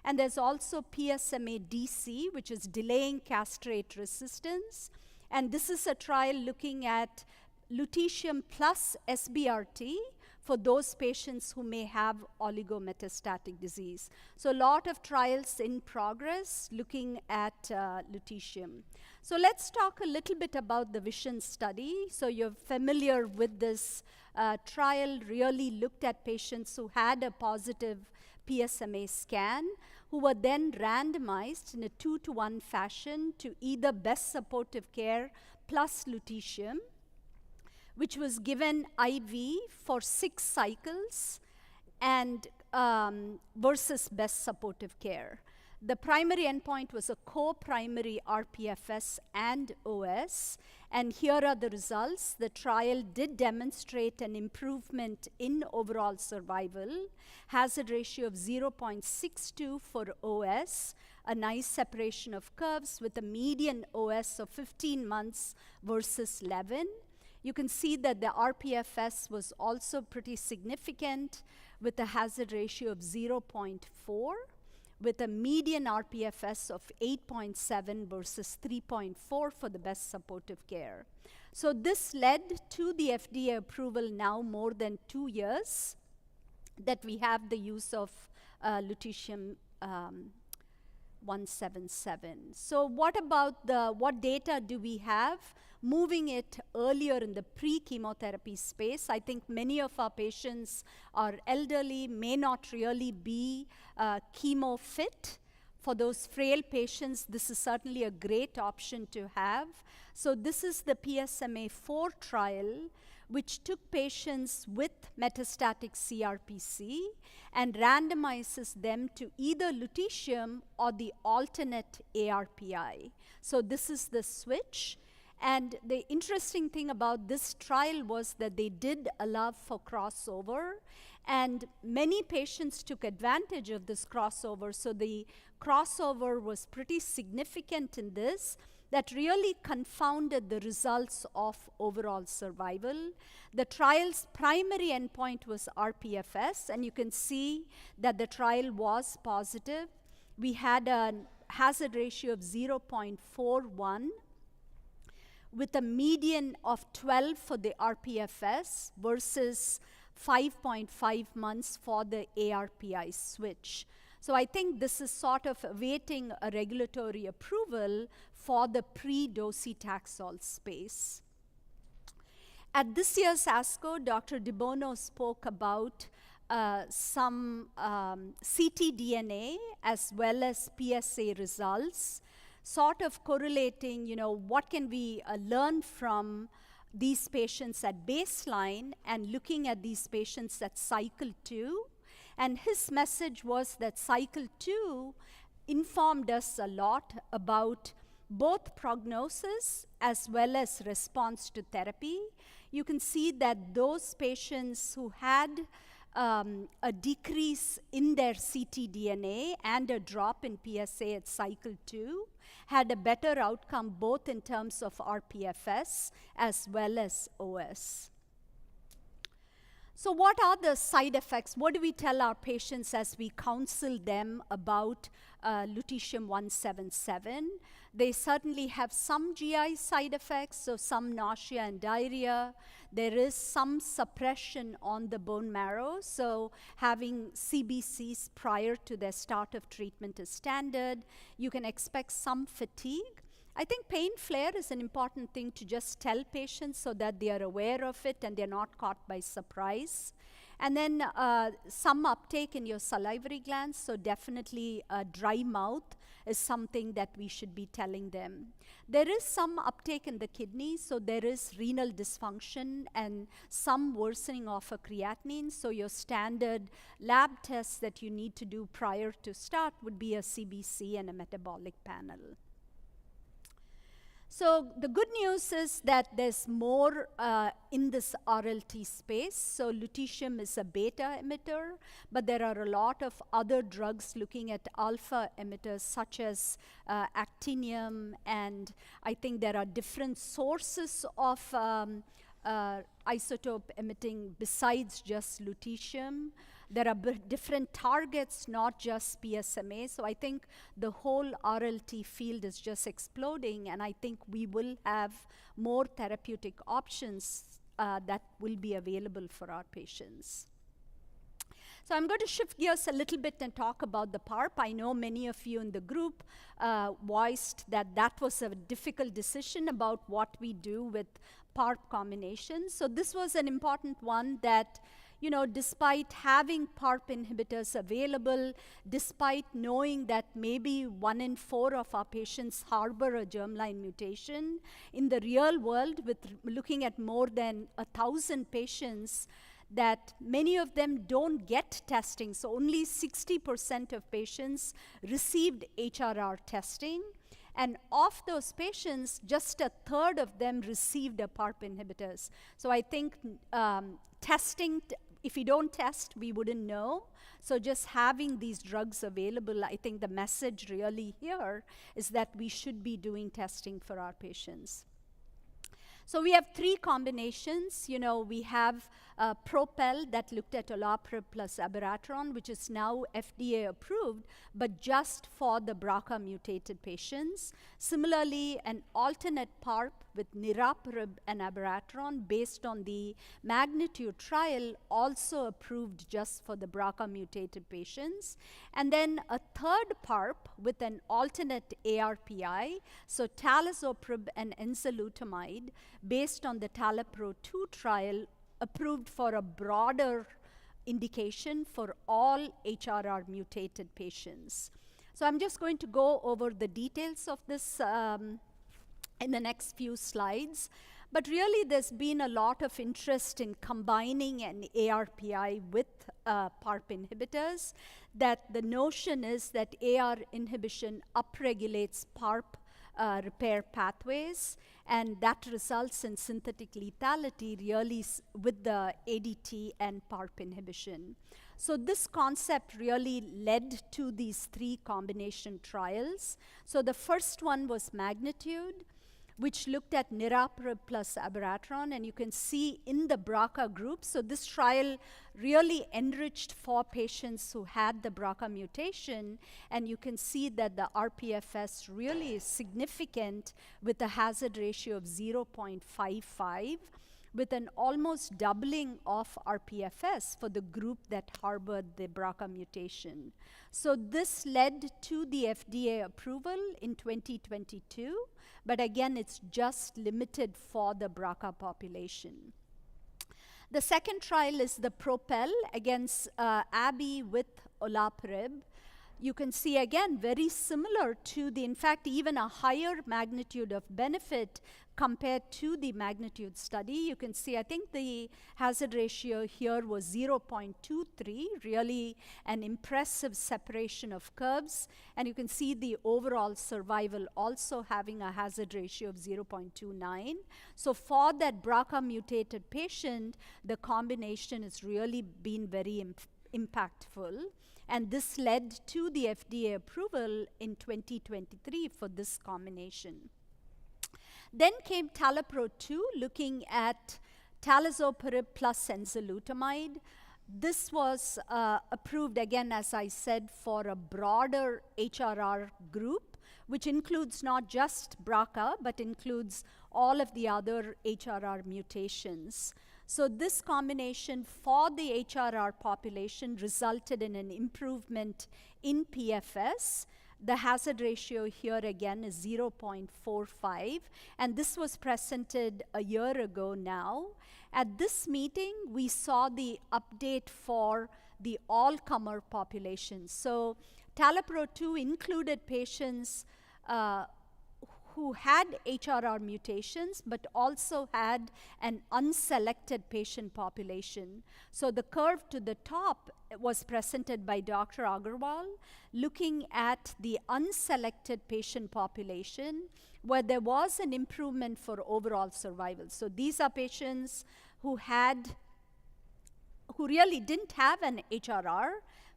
And there's also PSMA-DC, which is delaying castrate resistance. And this is a trial looking at lutetium plus SBRT for those patients who may have oligometastatic disease. So a lot of trials in progress looking at lutetium. So let's talk a little bit about the VISION study. So you're familiar with this trial, really looked at patients who had a positive PSMA scan, who were then randomized in a 2-to-1 fashion to either best supportive care plus lutetium, which was given IV for 6 cycles, and versus best supportive care. The primary endpoint was a co-primary RPFS and OS, and here are the results. The trial did demonstrate an improvement in overall survival, hazard ratio of 0.62 for OS, a nice separation of curves with a median OS of 15 months versus 11. You can see that the RPFS was also pretty significant with a hazard ratio of 0.4, with a median RPFS of 8.7 versus 3.4 for the best supportive care. So this led to the FDA approval now more than 2 years that we have the use of lutetium 177. So what about what data do we have? Moving it earlier in the pre-chemotherapy space, I think many of our patients are elderly, may not really be chemo fit. For those frail patients, this is certainly a great option to have. So this is the PSMA-4 trial, which took patients with metastatic CRPC and randomizes them to either lutetium or the alternate ARPI. So this is the switch. And the interesting thing about this trial was that they did allow for crossover, and many patients took advantage of this crossover. So the crossover was pretty significant in this, that really confounded the results of overall survival. The trial's primary endpoint was RPFS, and you can see that the trial was positive. We had a hazard ratio of 0.41, with a median of 12 for the RPFS versus 5.5 months for the ARPI switch. So I think this is sort of awaiting a regulatory approval for the pre-docetaxel space. At this year's ASCO, Dr. DeBono spoke about some ctDNA as well as PSA results, sort of correlating, what can we learn from these patients at baseline and looking at these patients at cycle 2. And his message was that cycle 2 informed us a lot about both prognosis as well as response to therapy. You can see that those patients who had a decrease in their ctDNA and a drop in PSA at cycle 2 had a better outcome both in terms of RPFS as well as OS. So what are the side effects? What do we tell our patients as we counsel them about lutetium 177? They certainly have some GI side effects, so some nausea and diarrhea. There is some suppression on the bone marrow, so having CBCs prior to their start of treatment is standard. You can expect some fatigue. I think pain flare is an important thing to just tell patients so that they are aware of it and they're not caught by surprise. And then some uptake in your salivary glands, so definitely a dry mouth is something that we should be telling them. There is some uptake in the kidney, so there is renal dysfunction and some worsening of a creatinine, so your standard lab tests that you need to do prior to start would be a CBC and a metabolic panel. So the good news is that there's more in this RLT space. So lutetium is a beta emitter, but there are a lot of other drugs looking at alpha emitters such as actinium, and I think there are different sources of isotope emitting besides just lutetium. There are different targets, not just PSMA. So I think the whole RLT field is just exploding, and I think we will have more therapeutic options that will be available for our patients. So I'm going to shift gears a little bit and talk about the PARP. I know many of you in the group voiced that that was a difficult decision about what we do with PARP combinations. So this was an important one that, you know, despite having PARP inhibitors available, despite knowing that maybe 1 in 4 of our patients harbor a germline mutation, in the real world, with looking at more than 1,000 patients, that many of them don't get testing. So only 60% of patients received HRR testing. And of those patients, just a third of them received a PARP inhibitors. So I think testing, if we don't test, we wouldn't know. So just having these drugs available, I think the message really here is that we should be doing testing for our patients. So we have 3 combinations. You know, we have Propel that looked at olaparib plus abiraterone, which is now FDA approved, but just for the BRCA mutated patients. Similarly, an alternate PARP with niraparib and abiraterone based on the Magnitude trial, also approved just for the BRCA mutated patients. And then a third PARP with an alternate ARPI, so talazoparib and enzalutamide, based on the TALAPRO-2 trial, approved for a broader indication for all HRR mutated patients. So I'm just going to go over the details of this in the next few slides. But really, there's been a lot of interest in combining an ARPI with PARP inhibitors. That the notion is that AR inhibition upregulates PARP repair pathways, and that results in synthetic lethality really with the ADT and PARP inhibition. So this concept really led to these 3 combination trials. So the first one was Magnitude, which looked at niraparib plus abiraterone, and you can see in the BRCA group. So this trial really enriched for patients who had the BRCA mutation, and you can see that the RPFS really is significant with a hazard ratio of 0.55, with an almost doubling of RPFS for the group that harbored the BRCA mutation. So this led to the FDA approval in 2022, but again, it's just limited for the BRCA population. The second trial is the Propel against Abi with olaparib. You can see again, very similar to the, in fact, even a higher magnitude of benefit compared to the Magnitude study. You can see, I think the hazard ratio here was 0.23, really an impressive separation of curves. And you can see the overall survival also having a hazard ratio of 0.29. So for that BRCA mutated patient, the combination has really been very impactful. And this led to the FDA approval in 2023 for this combination. Then came TALAPRO-2, looking at talazoparib plus enzalutamide. This was approved, again, as I said, for a broader HRR group, which includes not just BRCA, but includes all of the other HRR mutations. So this combination for the HRR population resulted in an improvement in PFS. The hazard ratio here again is 0.45, and this was presented a year ago now. At this meeting, we saw the update for the all-comer population. So TALAPRO-2 included patients who had HRR mutations, but also had an unselected patient population. So the curve to the top was presented by Dr. Agarwal, looking at the unselected patient population, where there was an improvement for overall survival. So these are patients who really didn't have an HRR,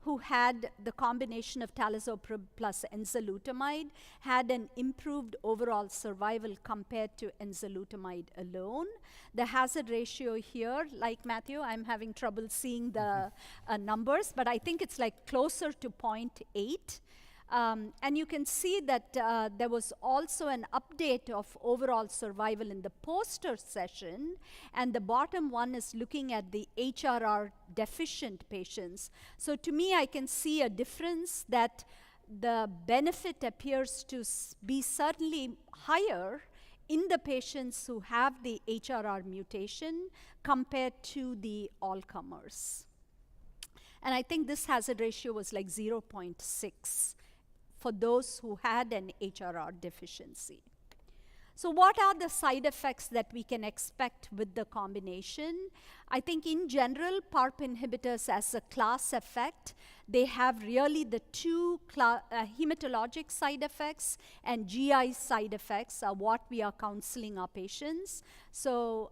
who had the combination of talazoparib plus enzalutamide had an improved overall survival compared to enzalutamide alone. The hazard ratio here, like Matthew, I'm having trouble seeing the numbers, but I think it's like closer to 0.8. And you can see that there was also an update of overall survival in the poster session, and the bottom one is looking at the HRR deficient patients. So to me, I can see a difference that the benefit appears to be certainly higher in the patients who have the HRR mutation compared to the all-comers. And I think this hazard ratio was like 0.6 for those who had an HRR deficiency. So what are the side effects that we can expect with the combination? I think in general, PARP inhibitors as a class effect, they have really the two hematologic side effects and GI side effects are what we are counseling our patients. So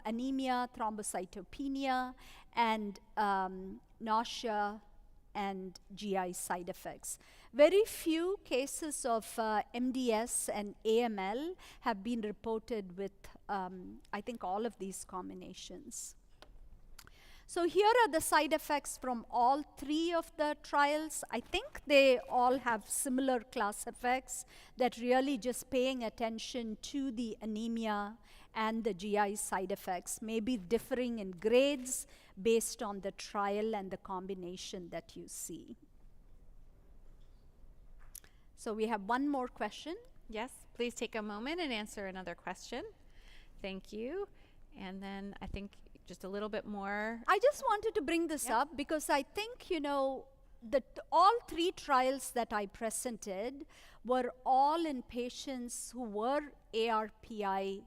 anemia, thrombocytopenia, and nausea, and GI side effects. Very few cases of MDS and AML have been reported with, I think, all of these combinations. So here are the side effects from all three of the trials. I think they all have similar class effects that really just paying attention to the anemia and the GI side effects, maybe differing in grades based on the trial and the combination that you see. So we have one more question. Yes, please take a moment and answer another question. Thank you. And then I think just a little bit more. I just wanted to bring this up because I think, you know, all three trials that I presented were all in patients who were ARPI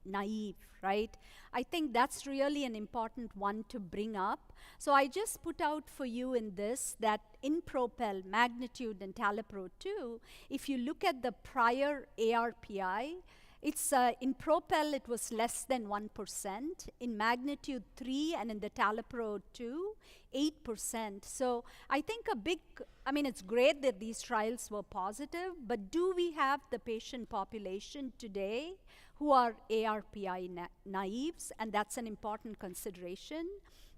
naive, right? I think that's really an important one to bring up. So I just put out for you in this that in PROPEL, Magnitude, and TALAPRO-2, if you look at the prior ARPI, it's in PROPEL it was less than 1%, in Magnitude 3 and in the TALAPRO-2, 8%. So I think it's great that these trials were positive, but do we have the patient population today who are ARPI naives? And that's an important consideration.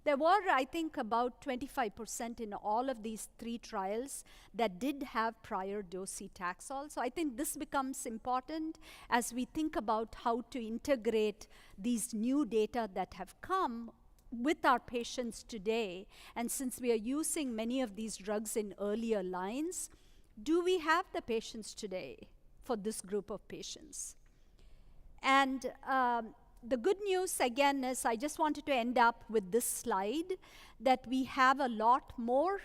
There were, I think, about 25% in all of these three trials that did have prior docetaxel. So I think this becomes important as we think about how to integrate these new data that have come with our patients today. And since we are using many of these drugs in earlier lines, do we have the patients today for this group of patients? And the good news, again, is I just wanted to end up with this slide, that we have a lot more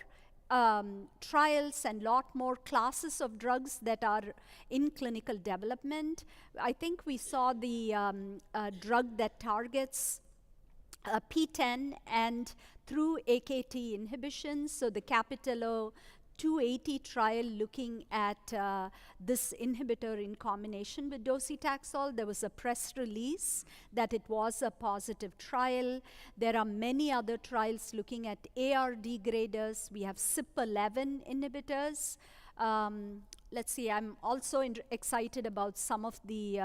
trials and lot more classes of drugs that are in clinical development. I think we saw the drug that targets P10 and through AKT inhibition, so the Capitello 280 trial looking at this inhibitor in combination with docetaxel. There was a press release that it was a positive trial. There are many other trials looking at AR degraders. We have CYP11 inhibitors. Let's see, I'm also excited about some of the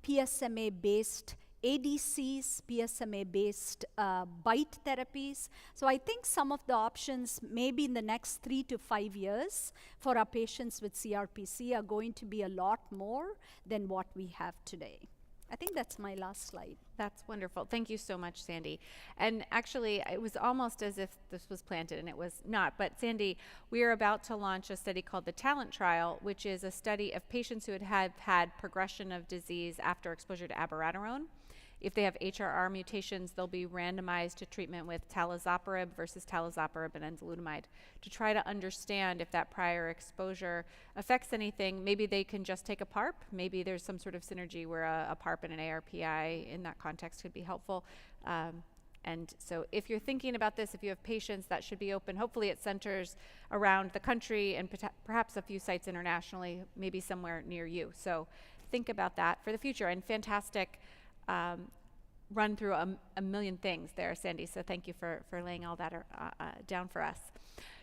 PSMA-based ADCs, PSMA-based BiTE therapies. So I think some of the options maybe in the next 3 to 5 years for our patients with CRPC are going to be a lot more than what we have today. I think that's my last slide. That's wonderful. Thank you so much, Sandy. And actually, it was almost as if this was planted, and it was not. But Sandy, we are about to launch a study called the TALENT trial, which is a study of patients who have had progression of disease after exposure to abiraterone. If they have HRR mutations, they'll be randomized to treatment with talazoparib versus talazoparib and enzalutamide to try to understand if that prior exposure affects anything. Maybe they can just take a PARP. Maybe there's some sort of synergy where a PARP and an ARPI in that context could be helpful. And so if you're thinking about this, if you have patients, that should be open. Hopefully at centers around the country and perhaps a few sites internationally, maybe somewhere near you. So think about that for the future. And fantastic run through a million things there, Sandy. So thank you for laying all that down for us.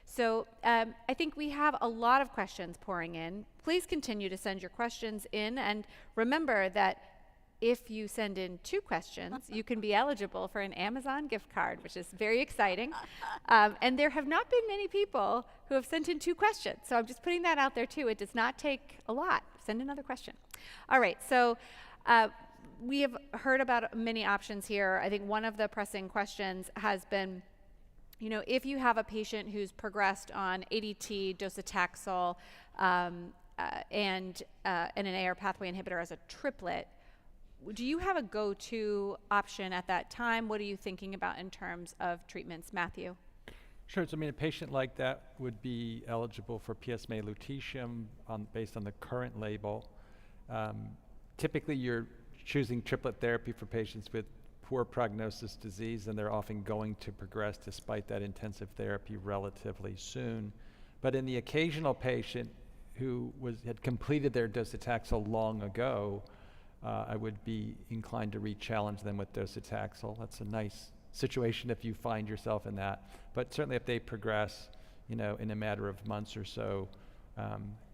So I think we have a lot of questions pouring in. Please continue to send your questions in, and remember that if you send in 2 questions, you can be eligible for an Amazon gift card, which is very exciting. And there have not been many people who have sent in 2 questions. So I'm just putting that out there too. It does not take a lot. Send another question. All right, so we have heard about many options here. I think one of the pressing questions has been, you know, if you have a patient who's progressed on ADT, docetaxel, and an AR pathway inhibitor as a triplet, do you have a go-to option at that time? What are you thinking about in terms of treatments, Matthew? Sure. So, I mean, a patient like that would be eligible for PSMA lutetium based on the current label. Typically, you're choosing triplet therapy for patients with poor prognosis disease, and they're often going to progress despite that intensive therapy relatively soon. But in the occasional patient who had completed their docetaxel long ago, I would be inclined to re-challenge them with docetaxel. That's a nice situation if you find yourself in that. But certainly if they progress, you know, in a matter of months or so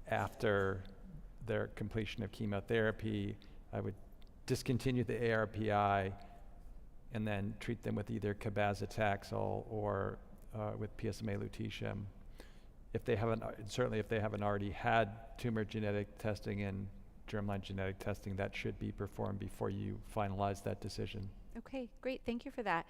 after their completion of chemotherapy, I would discontinue the ARPI and then treat them with either cabazitaxel or with PSMA lutetium. If they haven't, certainly if they haven't already had tumor genetic testing and germline genetic testing, that should be performed before you finalize that decision. Okay, great. Thank you for that.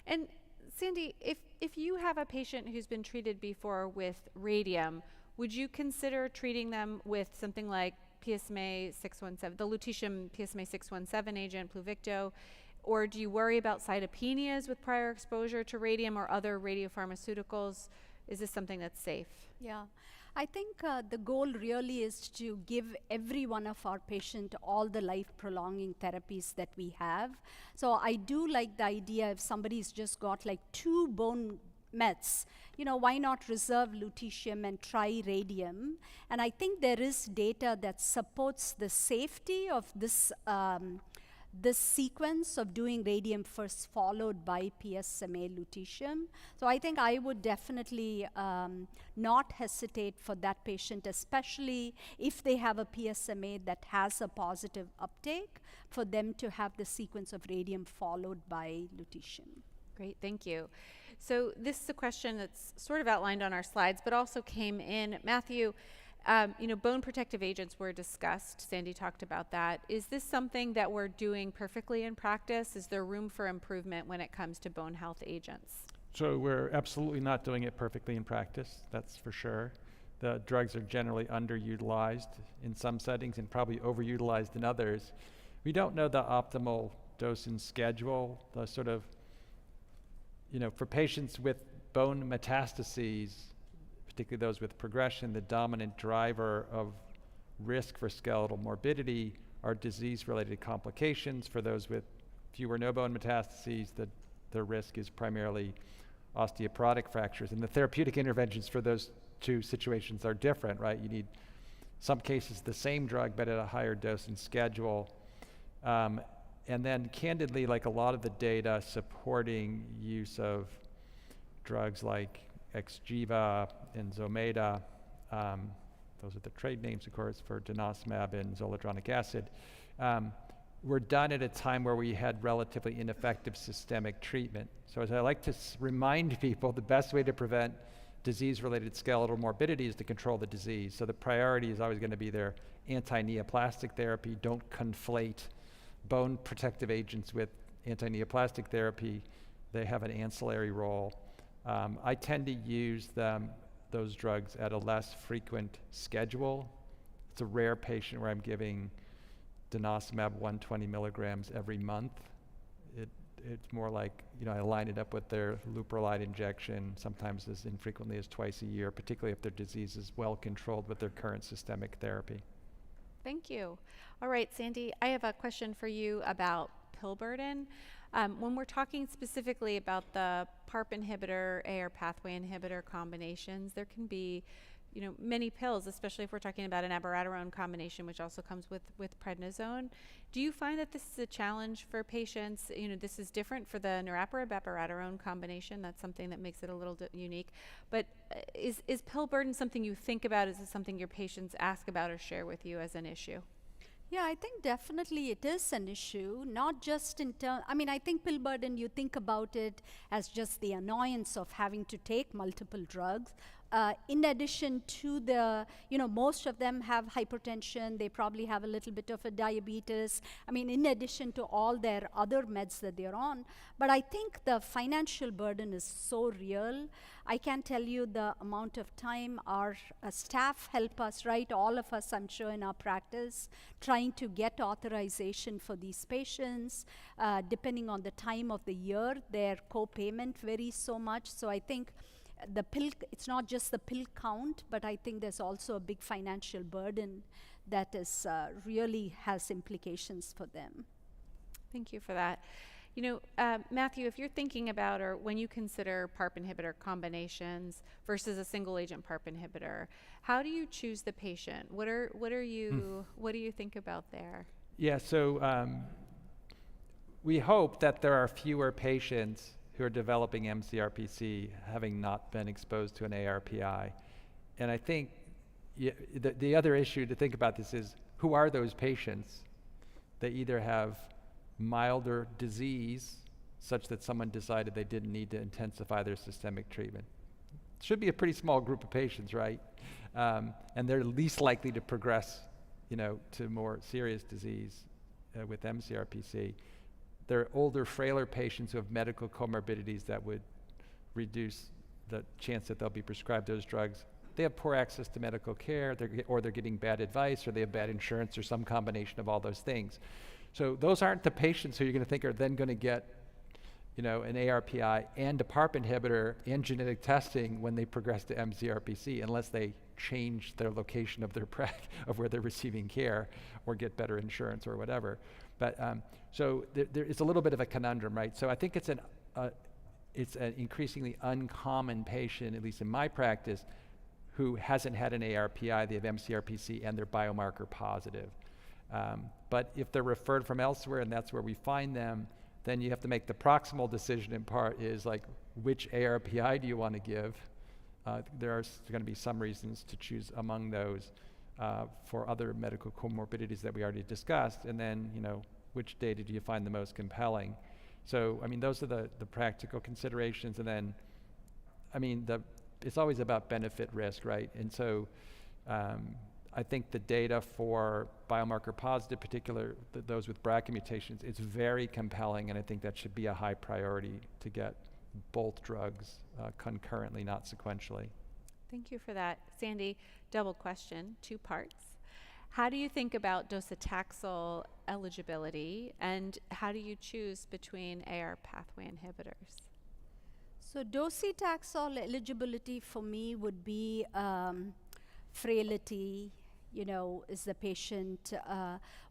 And Sandy, if you have a patient who's been treated before with radium, would you consider treating them with something like PSMA 617, the lutetium PSMA 617 agent, Pluvicto, or do you worry about cytopenias with prior exposure to radium or other radiopharmaceuticals? Is this something that's safe? Yeah, I think the goal really is to give every one of our patients all the life-prolonging therapies that we have. So I do like the idea if somebody's just got like 2 bone mets, you know, why not reserve lutetium and try radium? And I think there is data that supports the safety of this this sequence of doing radium first followed by PSMA lutetium. So I think I would definitely not hesitate for that patient, especially if they have a PSMA that has a positive uptake, for them to have the sequence of radium followed by lutetium. Great, thank you. So this is a question that's sort of outlined on our slides, but also came in. Matthew, you know, bone protective agents were discussed. Sandy talked about that. Is this something that we're doing perfectly in practice? Is there room for improvement when it comes to bone health agents? So we're absolutely not doing it perfectly in practice, that's for sure. The drugs are generally underutilized in some settings and probably overutilized in others. We don't know the optimal dose and schedule, the sort of, you know, for patients with bone metastases, particularly those with progression, the dominant driver of risk for skeletal morbidity are disease-related complications. For those with few or no bone metastases, the risk is primarily osteoporotic fractures. And the therapeutic interventions for those 2 situations are different, right? You need, some cases, the same drug, but at a higher dose and schedule. And then candidly, like a lot of the data supporting use of drugs like Xgeva and Zometa, those are the trade names, of course, for denosumab and zoledronic acid, were done at a time where we had relatively ineffective systemic treatment. So as I like to remind people, the best way to prevent disease-related skeletal morbidity is to control the disease. So the priority is always going to be their anti-neoplastic therapy. Don't conflate bone protective agents with anti-neoplastic therapy. They have an ancillary role. I tend to use those drugs at a less frequent schedule. It's a rare patient where I'm giving denosumab 120 milligrams every month. It's more like, you know, I line it up with their leuprolide injection, sometimes as infrequently as twice a year, particularly if their disease is well controlled with their current systemic therapy. Thank you. All right, Sandy, I have a question for you about pill burden. When we're talking specifically about the PARP inhibitor, AR pathway inhibitor combinations, there can be, many pills, especially if we're talking about an abiraterone combination, which also comes with prednisone. Do you find that this is a challenge for patients? This is different for the niraparib abiraterone combination. That's something that makes it a little unique. But is pill burden something you think about? Is it something your patients ask about or share with you as an issue? Yeah, I think definitely it is an issue, not just in terms, I think pill burden, you think about it as just the annoyance of having to take multiple drugs. In addition to most of them have hypertension, they probably have a little bit of a diabetes. In addition to all their other meds that they're on. But I think the financial burden is so real. I can't tell you the amount of time our staff help us, right? All of us, I'm sure, in our practice, trying to get authorization for these patients. Depending on the time of the year, their co-payment varies so much. So I think the pill, it's not just the pill count, but I think there's also a big financial burden that is really has implications for them. Thank you for that. Matthew, if you're thinking about, or when you consider PARP inhibitor combinations versus a single agent PARP inhibitor, how do you choose the patient? What do you think about there? Yeah, so we hope that there are fewer patients who are developing MCRPC having not been exposed to an ARPI. And I think the other issue to think about this is, who are those patients? They either have milder disease, such that someone decided they didn't need to intensify their systemic treatment. It should be a pretty small group of patients, right? And they're least likely to progress, to more serious disease with MCRPC. They're older, frailer patients who have medical comorbidities that would reduce the chance that they'll be prescribed those drugs. They have poor access to medical care, they're getting bad advice, or they have bad insurance, or some combination of all those things. So those aren't the patients who you're going to think are then going to get, an ARPI and a PARP inhibitor and genetic testing when they progress to MCRPC, unless they change their location of their of where they're receiving care, or get better insurance or whatever. But so there is a little bit of a conundrum, right? So I think it's an increasingly uncommon patient, at least in my practice, who hasn't had an ARPI. They have MCRPC and they're biomarker positive. But if they're referred from elsewhere and that's where we find them, then you have to make the proximal decision. In part is like, which ARPI do you want to give? There are going to be some reasons to choose among those for other medical comorbidities that we already discussed. And then, which data do you find the most compelling? So, those are the practical considerations. And then, it's always about benefit risk, right? And so I think the data for biomarker positive, particular those with BRCA mutations, it's very compelling, and I think that should be a high priority to get both drugs concurrently, not sequentially. Thank you for that. Sandy, double question, 2 parts. How do you think about docetaxel eligibility, and how do you choose between AR pathway inhibitors? So docetaxel eligibility for me would be frailty, is the patient,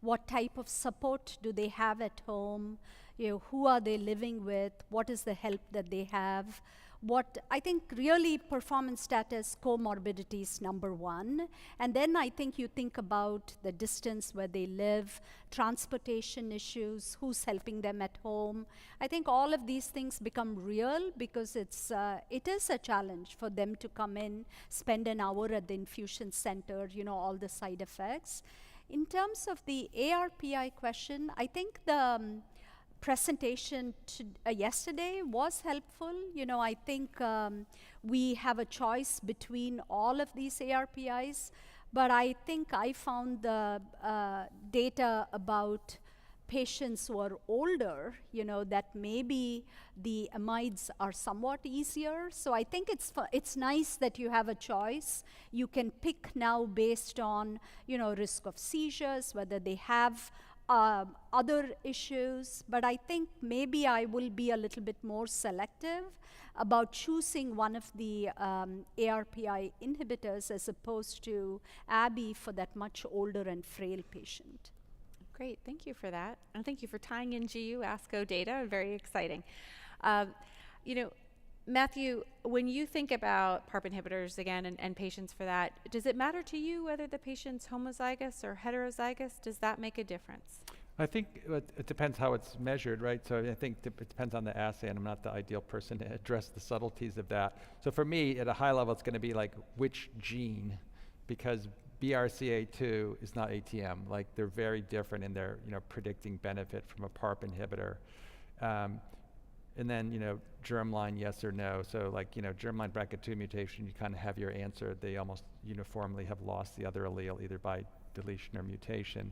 what type of support do they have at home, who are they living with, what is the help that they have. What I think really performance status comorbidities number 1, and then I think you think about the distance where they live, transportation issues, who's helping them at home. I think all of these things become real because it is a challenge for them to come in, spend an hour at the infusion center, all the side effects. In terms of the ARPI question, I think the presentation yesterday was helpful. I think we have a choice between all of these ARPIs, but I think I found the data about patients who are older, that maybe the amides are somewhat easier. So I think it's nice that you have a choice. You can pick now based on, risk of seizures, whether they have other issues, but I think maybe I will be a little bit more selective about choosing one of the ARPI inhibitors as opposed to ABI for that much older and frail patient. Great, thank you for that. And thank you for tying in GU ASCO data, very exciting. Matthew, when you think about PARP inhibitors again and patients for that, does it matter to you whether the patient's homozygous or heterozygous? Does that make a difference? I think it depends how it's measured, right? So I think it depends on the assay, and I'm not the ideal person to address the subtleties of that. So for me, at a high level, it's going to be like which gene, because BRCA2 is not ATM. Like they're very different in their, predicting benefit from a PARP inhibitor. And then, germline, yes or no. So like, germline BRCA2 mutation, you kind of have your answer. They almost uniformly have lost the other allele either by deletion or mutation.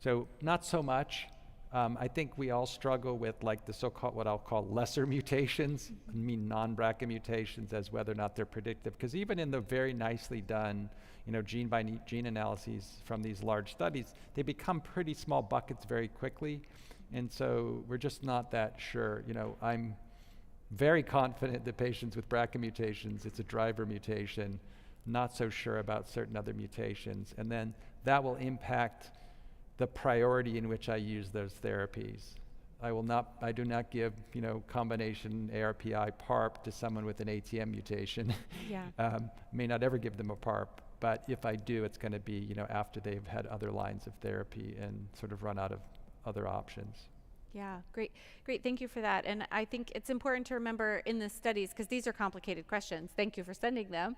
So not so much. I think we all struggle with like the so-called, what I'll call lesser mutations, I mean non-BRCA mutations, as whether or not they're predictive. Because even in the very nicely done, gene by gene analyses from these large studies, they become pretty small buckets very quickly. And so we're just not that sure. I'm very confident that patients with BRCA mutations, it's a driver mutation, not so sure about certain other mutations. And then that will impact the priority in which I use those therapies. I do not give, combination ARPI PARP to someone with an ATM mutation. Yeah. May not ever give them a PARP, but if I do, it's going to be, after they've had other lines of therapy and sort of run out of other options. Yeah, great. Thank you for that. And I think it's important to remember in the studies, because these are complicated questions. Thank you for sending them.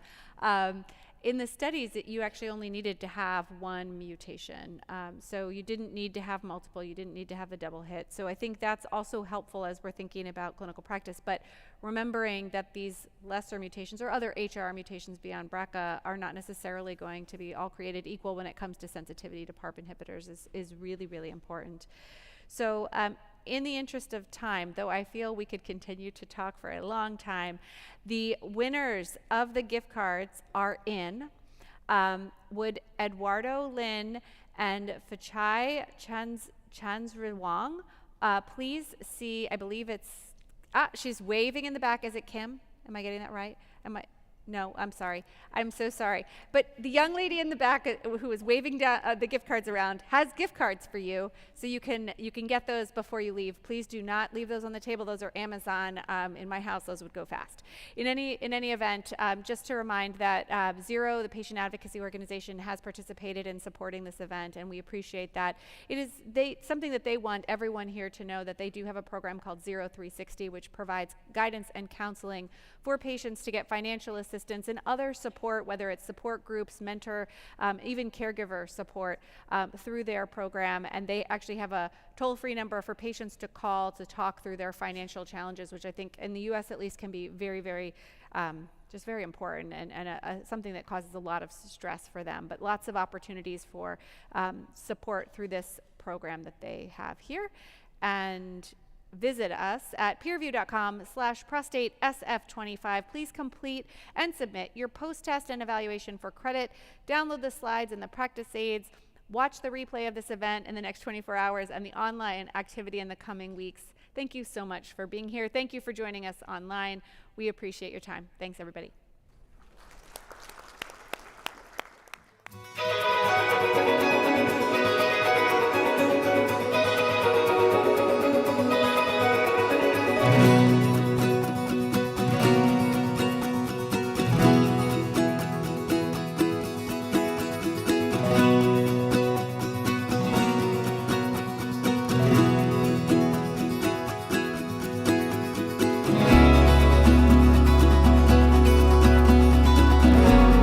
In the studies, you actually only needed to have one mutation. So you didn't need to have multiple. You didn't need to have a double hit. So I think that's also helpful as we're thinking about clinical practice. But remembering that these lesser mutations or other HRR mutations beyond BRCA are not necessarily going to be all created equal when it comes to sensitivity to PARP inhibitors is really, really important. So in the interest of time, though I feel we could continue to talk for a long time, the winners of the gift cards are in. Would Eduardo Lin and Fachai Chansriwang please see, I believe it's, she's waving in the back. Is it Kim? Am I getting that right? No, I'm sorry. I'm so sorry. But the young lady in the back who is waving down the gift cards around has gift cards for you, so you can get those before you leave. Please do not leave those on the table. Those are Amazon. In my house, those would go fast. In any event, just to remind that Zero, the patient advocacy organization, has participated in supporting this event, and we appreciate that. It is something that they want everyone here to know, that they do have a program called 0360, which provides guidance and counseling for patients to get financial assistance and other support, whether it's support groups, mentor, even caregiver support through their program. And they actually have a toll-free number for patients to call to talk through their financial challenges, which I think in the US at least can be very, very just very important and something that causes a lot of stress for them. But lots of opportunities for support through this program that they have here. And visit us at peerreview.com/prostatesf25. Please complete and submit your post-test and evaluation for credit. Download the slides and the practice aids. Watch the replay of this event in the next 24 hours and the online activity in the coming weeks. Thank you so much for being here. Thank you for joining us online. We appreciate your time. Thanks, everybody.